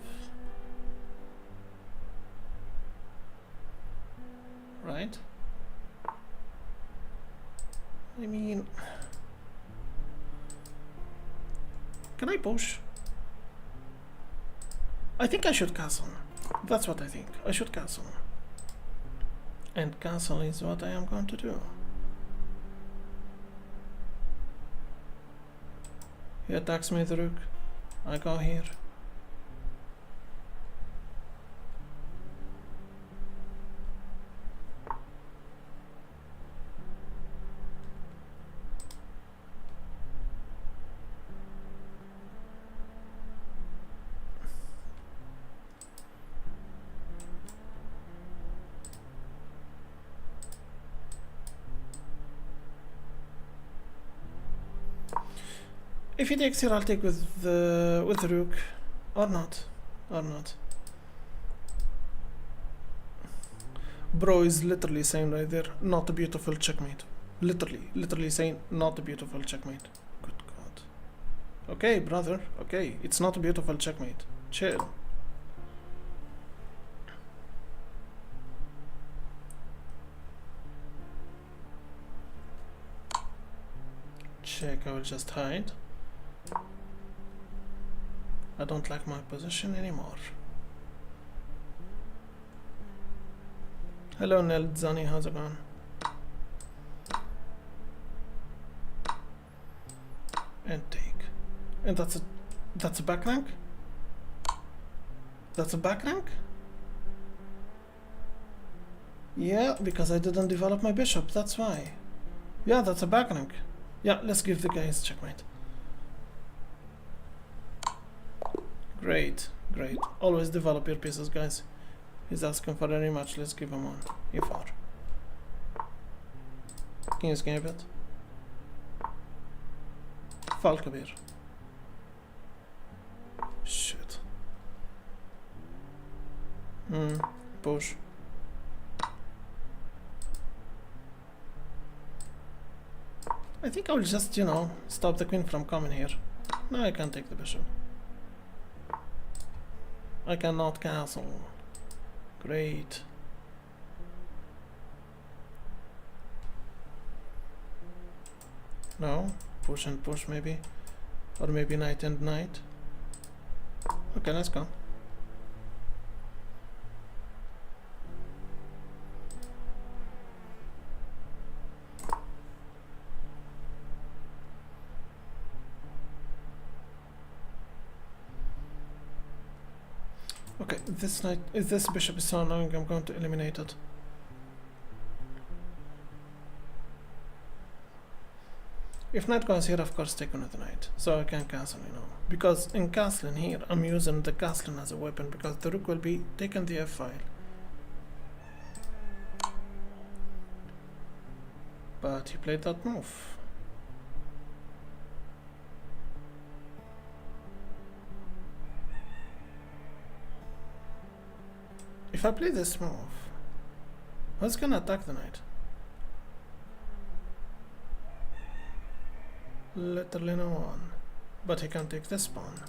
Right? I mean, can I push? I think I should castle. That's what I think. I should castle. And castle is what I am going to do. He attacks me with the rook. I go here. If he takes here, I'll take with the rook, or not. Bro is literally saying right there, not a beautiful checkmate. Literally saying not a beautiful checkmate. Good God. Okay, brother. Okay, it's not a beautiful checkmate. Chill. Check. I will just hide. I don't like my position anymore. Hello Nel Zani, how's it going? And take. And that's a back rank? That's a back rank? Yeah, because I didn't develop my bishop, that's why. Yeah, that's a back rank. Yeah, let's give the guy his checkmate. Great. Always develop your pieces, guys. He's asking for a rematch. Let's give him one. E4. King's Gambit. Falkabir. Shit. Push. I think I will just, stop the queen from coming here. No, I can't take the bishop. I cannot castle. Great. No, push and push maybe. Or maybe knight and knight. Okay, let's go. Okay, this knight, if this bishop is so annoying, I'm going to eliminate it. If knight goes here, of course take another knight, so I can castle, because in castling here, I'm using the castling as a weapon, because the rook will be taking the f-file. But he played that move. If I play this move, who's gonna attack the knight? Literally no one. But he can take this pawn.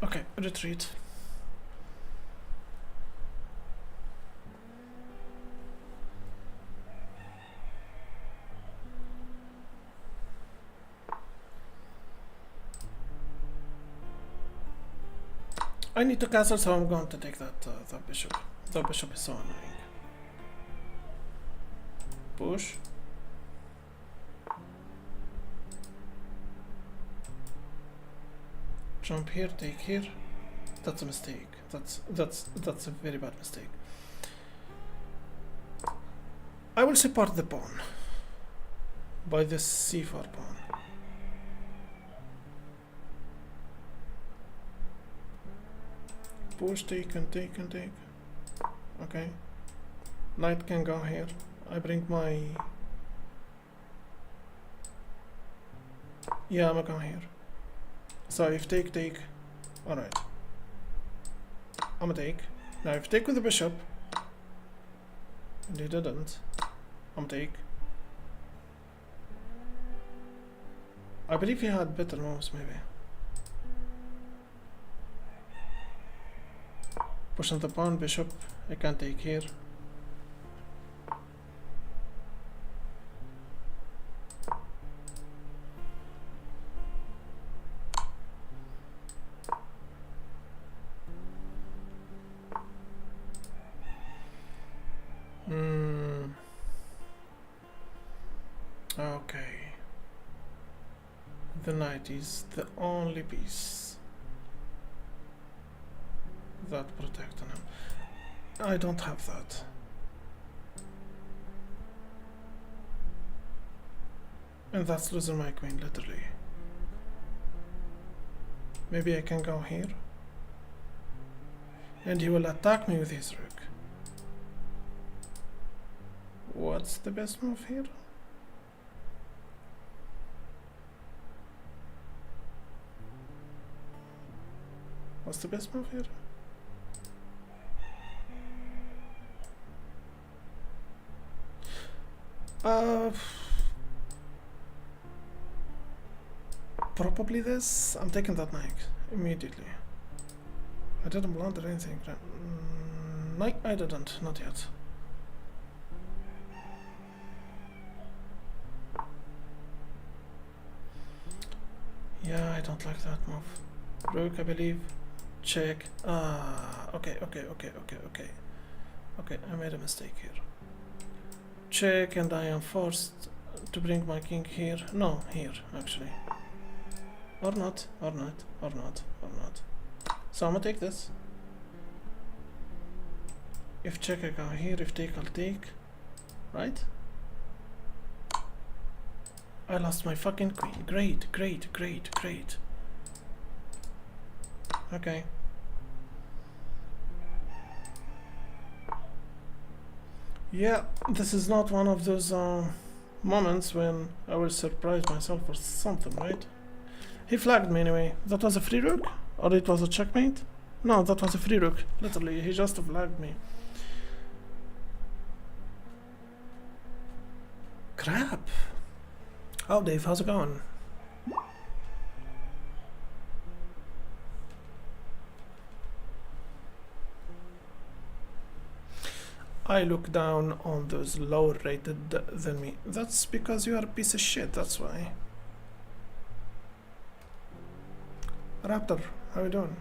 Okay, retreat. I need to castle, so I'm going to take that bishop. The bishop is so annoying. Push. Jump here, take here. That's a mistake. That's a very bad mistake. I will support the pawn by this c4 pawn. push, take and take and take. Okay. Knight can go here. I bring my... Yeah, I'm gonna go here. So if take, take. Alright. I'm gonna take. Now if take with the bishop, and he didn't, I'm gonna take. I believe he had better moves, maybe. Pushing the pawn, bishop, I can't take here. Okay. The knight is the only piece that protects him. I don't have that. And that's losing my queen, literally. Maybe I can go here. And he will attack me with his rook. What's the best move here? What's the best move here? Probably this. I'm taking that knight immediately. I didn't blunder anything. Knight, I didn't. Not yet. Yeah, I don't like that move. Rook, I believe. Check. Okay. Okay, I made a mistake here. Check, and I am forced to bring my king here. No, here, actually. Or not. So I'm gonna take this. If check, I go here. If take, I'll take. Right? I lost my fucking queen. Great. Okay. Yeah, this is not one of those moments when I will surprise myself or something, right? He flagged me anyway. That was a free rook? Or it was a checkmate? No, that was a free rook. Literally, he just flagged me. Crap. Oh, Dave, how's it going? I look down on those lower rated than me. That's because you are a piece of shit, that's why. Raptor, how you doing?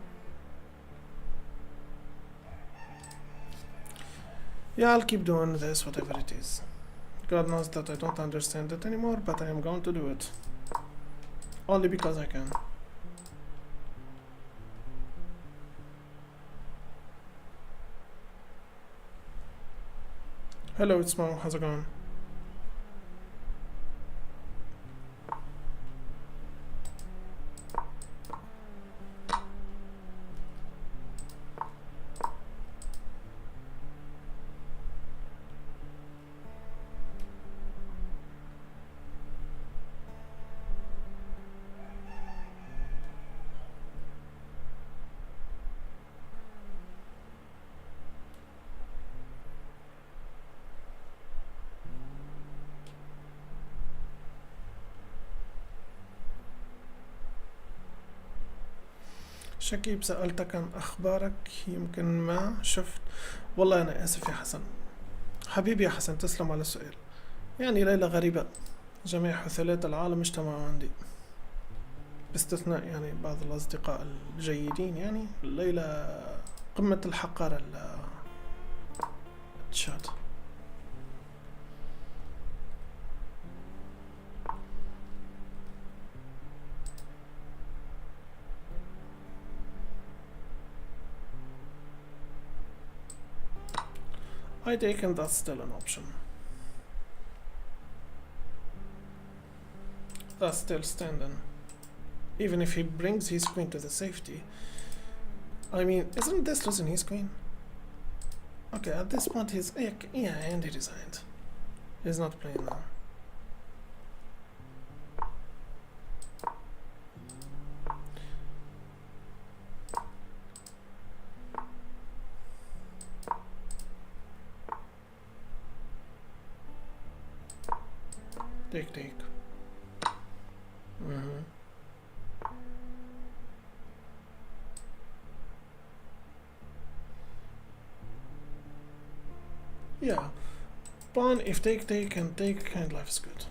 Yeah, I'll keep doing this, whatever it is. God knows that I don't understand it anymore, but I am going to do it. Only because I can. Hello, it's Mo. How's it going? شكيب، سألتك عن أخبارك، يمكن ما شفت. والله أنا آسف يا حسن. حبيبي يا حسن، تسلم على السؤال. يعني ليلة غريبة، جميع حثالات العالم اجتمعوا عندي باستثناء يعني بعض الأصدقاء الجيدين. يعني الليلة قمة الحقارة الشات. I take, and that's still an option. That's still standing. Even if he brings his queen to the safety, I mean, isn't this losing his queen? Okay, at this point he's... Yeah, and he resigned. He's not playing now. Take. Yeah, pawn if take and take, and life is good.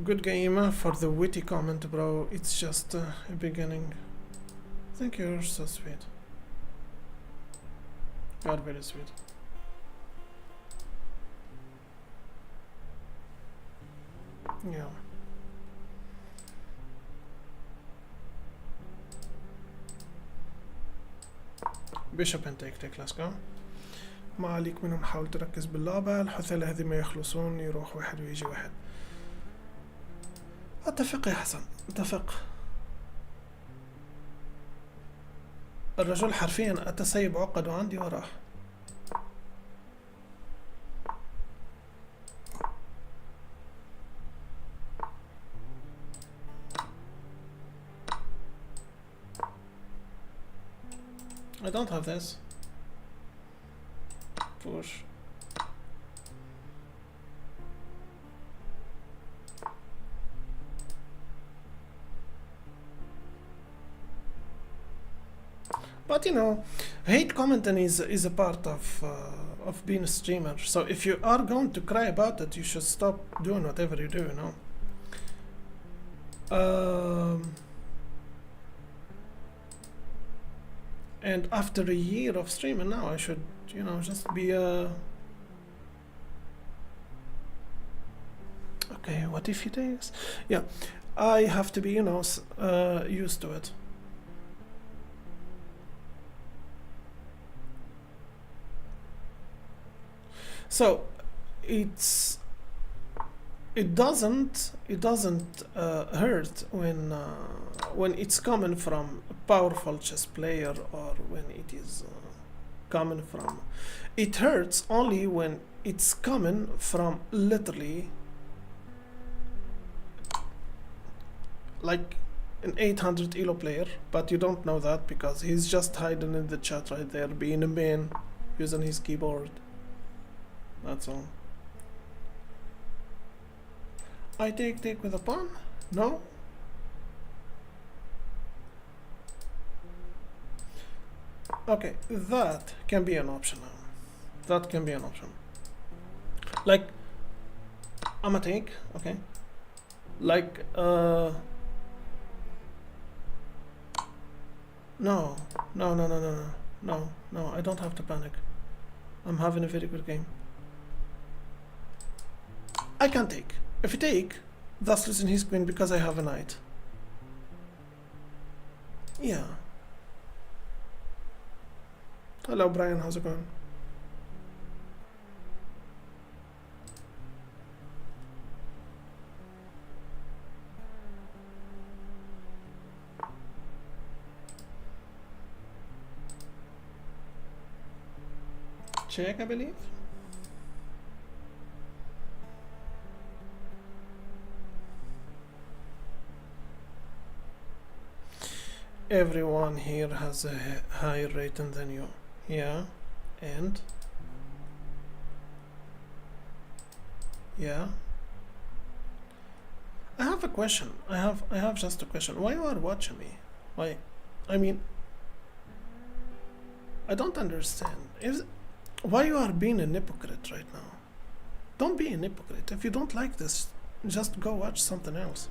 Good game for the witty comment, bro. It's just a beginning. Thank you, you're so sweet. You are very sweet. Yeah. بيشوب and take let's go. ما عليك منهم، حاول تركز باللعبة. الحثالة هذه ما يخلصون، يروح واحد ويجي واحد. اتفق يا حسن، اتفق. الرجل حرفيا اتسيب عقده عندي وراح. I don't have this. Push. But you know, hate commenting is a part of being a streamer. So if you are going to cry about it, you should stop doing whatever you do. You know. And after a year of streaming now, I should, you know, just be okay, what if he takes? Yeah, I have to be, you know, used to it. So it doesn't hurt when it's coming from a powerful chess player, or when it is coming from... It hurts only when it's coming from literally like an 800 elo player, but you don't know that because he's just hiding in the chat right there, being a man, using his keyboard. That's all. I take with a pawn? No? Okay, that can be an option now. That can be an option. Like, I'ma take, okay? Like, no, I don't have to panic. I'm having a very good game. I can take. If you take, thus losing his queen because I have a knight. Yeah. Hello Brian, how's it going? Check, I believe. Everyone here has a higher rating than you. Yeah, and yeah. I have a question. I have just a question. Why you are watching me? Why? I mean, I don't understand. Why you are being a hypocrite right now? Don't be a hypocrite. If you don't like this, just go watch something else.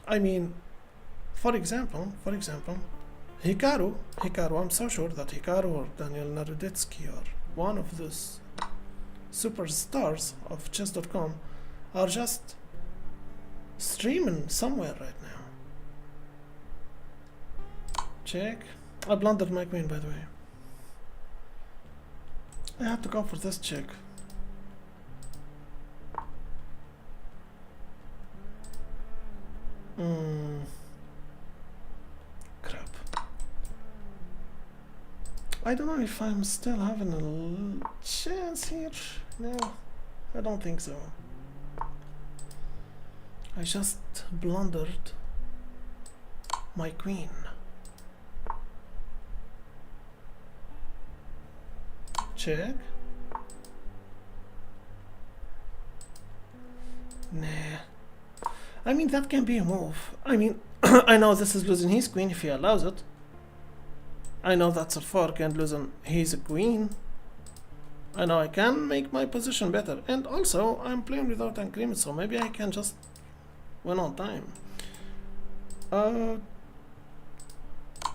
I mean, for example, Hikaru, I'm so sure that Hikaru or Daniel Naroditsky or one of those superstars of chess.com are just streaming somewhere right now. Check. I blundered my queen, by the way. I have to go for this check. I don't know if I'm still having a chance here. No, I don't think so. I just blundered my queen. Check. Nah. I mean, that can be a move. I mean, I know this is losing his queen if he allows it. I know that's a fork and losing his queen. I know I can make my position better. And also, I'm playing without agreement, so maybe I can just win on time.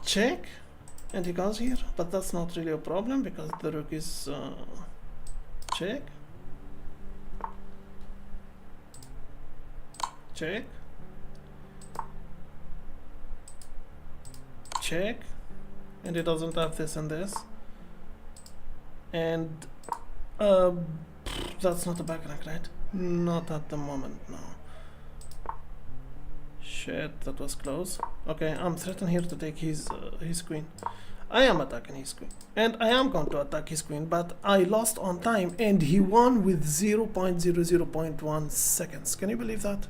Check. And he goes here, but that's not really a problem because the rook is check. Check. Check. And he doesn't have this and this. And that's not a backrank, right? Not at the moment, no. Shit, that was close. Okay, I'm threatening here to take his queen. I am attacking his queen. And I am going to attack his queen, but I lost on time and he won with 0.00.1 seconds. Can you believe that?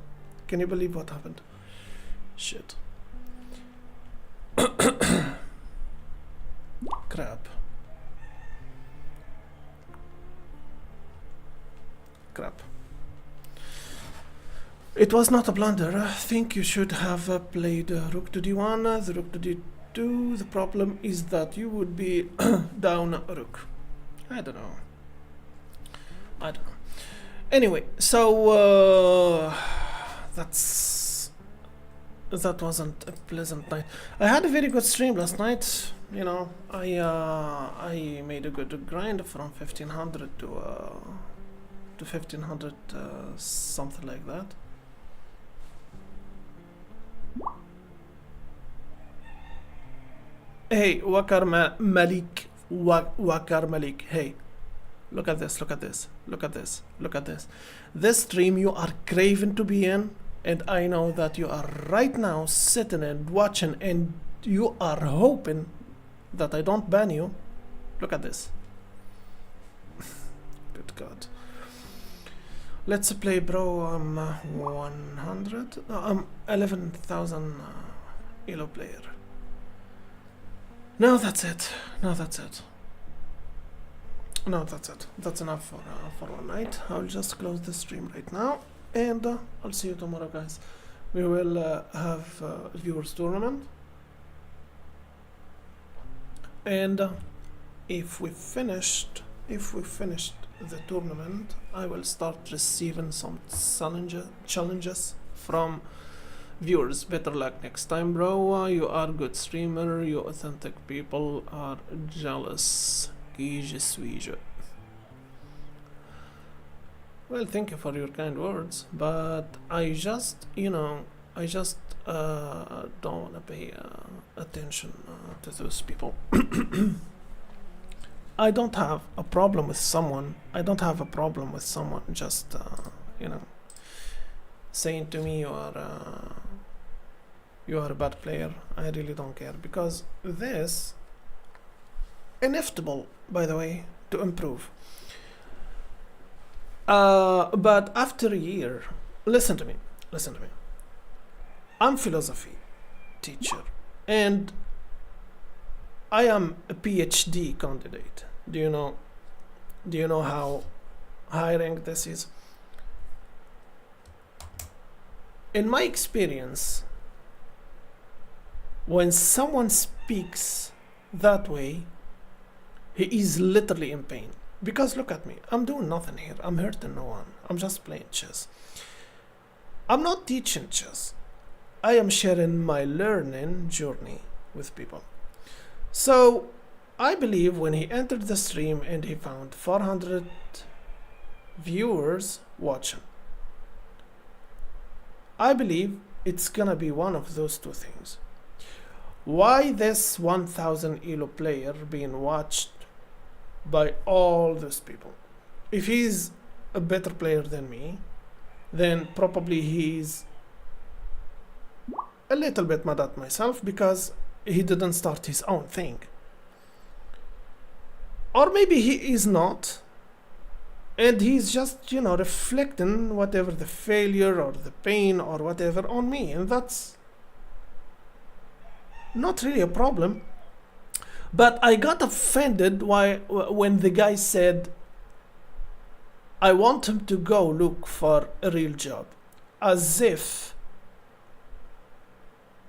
Can you believe what happened? Shit. Crap. Crap. It was not a blunder. I think you should have played rook to d1, the rook to d2. The problem is that you would be down a rook. I don't know. I don't know. Anyway, so that wasn't a pleasant night. I had a very good stream last night. You know, I made a good grind from 1500 to 1500, something like that. Hey, Wakar Malik, Wakar Malik. Hey, look at this, look at this, look at this, look at this. This stream you are craving to be in, and I know that you are right now sitting and watching, and you are hoping that I don't ban you. Look at this. Good God. Let's play, bro. I'm 100. I'm 11,000 elo player. No, that's it. No, that's it. No, that's it. That's enough for one night. I'll just close the stream right now, and I'll see you tomorrow, guys. We will have viewers tournament, and if we finished the tournament, I will start receiving some challenges from viewers. Better luck next time, bro. You are good streamer. You authentic people are jealous. Well, thank you for your kind words, but I just, don't want to pay attention to those people. I don't have a problem with someone. I don't have a problem with someone just, saying to me you are a bad player. I really don't care, because this inevitable, by the way, to improve. But after a year, listen to me. I'm philosophy teacher, and I am a PhD candidate. Do you know how high rank this is? In my experience, when someone speaks that way, he is literally in pain. Because look at me, I'm doing nothing here. I'm hurting no one. I'm just playing chess. I'm not teaching chess. I am sharing my learning journey with people. So I believe when he entered the stream and he found 400 viewers watching, I believe it's gonna be one of those two things. Why this 1000 elo player being watched by all those people? If he's a better player than me, then probably he's a little bit mad at myself because he didn't start his own thing. Or maybe he is not, and he's just, you know, reflecting whatever the failure or the pain or whatever on me, and that's not really a problem. But I got offended when the guy said, I want him to go look for a real job, as if,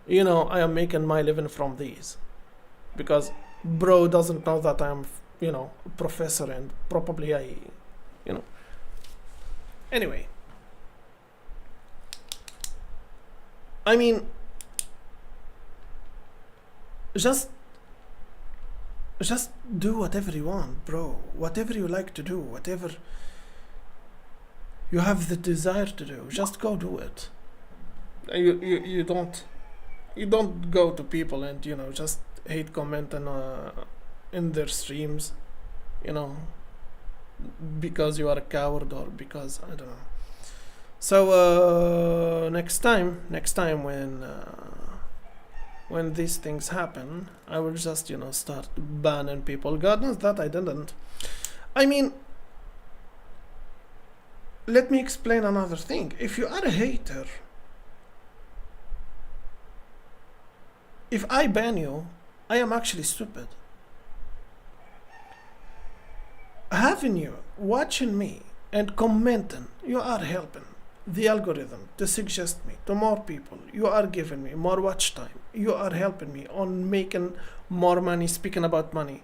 you know, I am making my living from these, because bro doesn't know that I'm, you know, a professor, and probably I, you know. Anyway, I mean, just do whatever you want, bro. Whatever you like to do, whatever you have the desire to do, just go do it. You don't go to people and, you know, just hate comment in their streams, you know, because you are a coward, or because I don't know. So next time when these things happen, I will just, you know, start banning people. God knows that I didn't. I mean, let me explain another thing. If you are a hater, if I ban you, I am actually stupid. Having you watching me and commenting, you are helping the algorithm to suggest me to more people. You are giving me more watch time. You are helping me on making more money, speaking about money.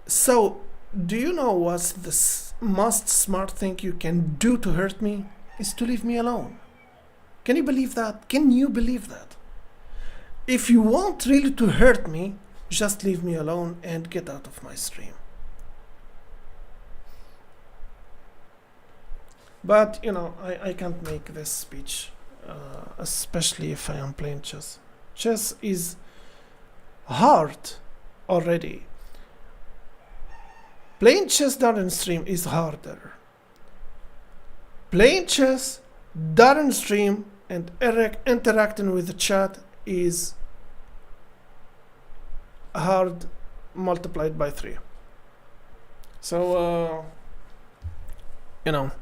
So, do you know what's the most smart thing you can do to hurt me? Is to leave me alone. Can you believe that? Can you believe that? If you want really to hurt me, just leave me alone and get out of my stream. But, you know, I can't make this speech, especially if I am playing chess. Chess is hard already. Playing chess during stream is harder. Playing chess during stream and interacting with the chat is hard multiplied by 3. So, you know.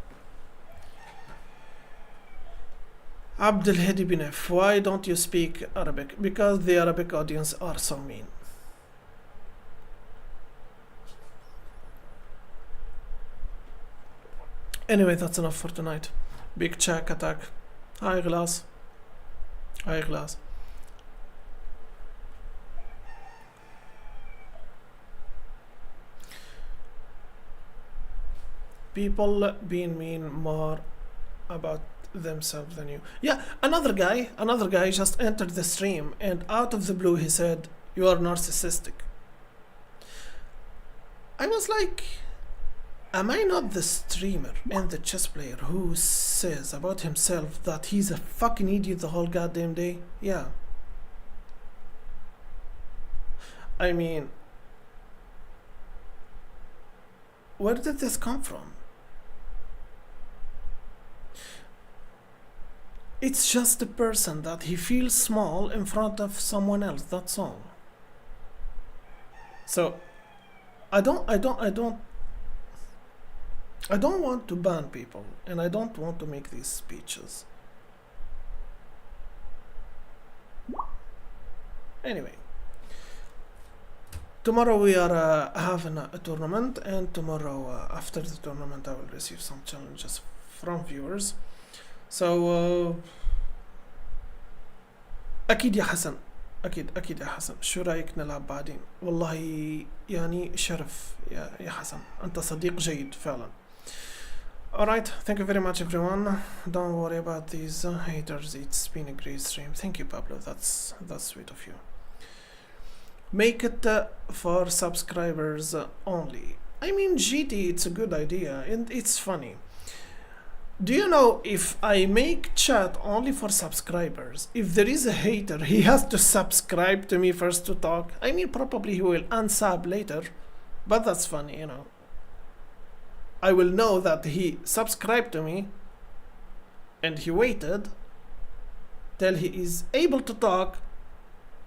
Abdul Hadi Binef, why don't you speak Arabic? Because the Arabic audience are so mean. Anyway, that's enough for tonight. Big check attack. Hi Glass. Hi Glass. People being mean more about themselves than you. Yeah, another guy just entered the stream, and out of the blue he said, you are narcissistic. I was like, am I not the streamer and the chess player who says about himself that he's a fucking idiot the whole goddamn day? Yeah. I mean, where did this come from? It's just a person that he feels small in front of someone else, that's all. So I don't want to ban people, and I don't want to make these speeches. Anyway, tomorrow we are having a tournament, and tomorrow after the tournament I will receive some challenges from viewers. So أكيد يا حسن، أكيد يا حسن، شو رأيك نلعب بعدين؟ والله يعني شرف يا حسن، أنت صديق جيد فعلا. Alright, thank you very much everyone. Don't worry about these haters. It's been a great stream. Thank you Pablo, that's sweet of you. Make it for subscribers only. I mean, GT, it's a good idea and it's funny. Do you know, if I make chat only for subscribers, if there is a hater, he has to subscribe to me first to talk. I mean, probably he will unsub later, but that's funny, you know. I will know that he subscribed to me and he waited till he is able to talk,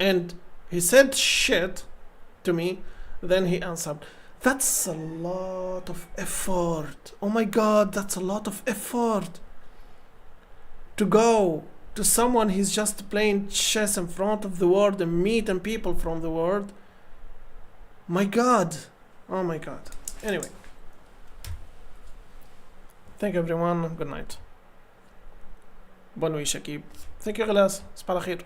and He said shit to me. Then he answered, that's a lot of effort. Oh my god, that's a lot of effort. To go to someone he's just playing chess in front of the world and meeting people from the world. My god. Oh my god. Anyway. Thank you everyone. Good night. Bonne nuit Shakib. Thank you Ghalas. صباح الخير.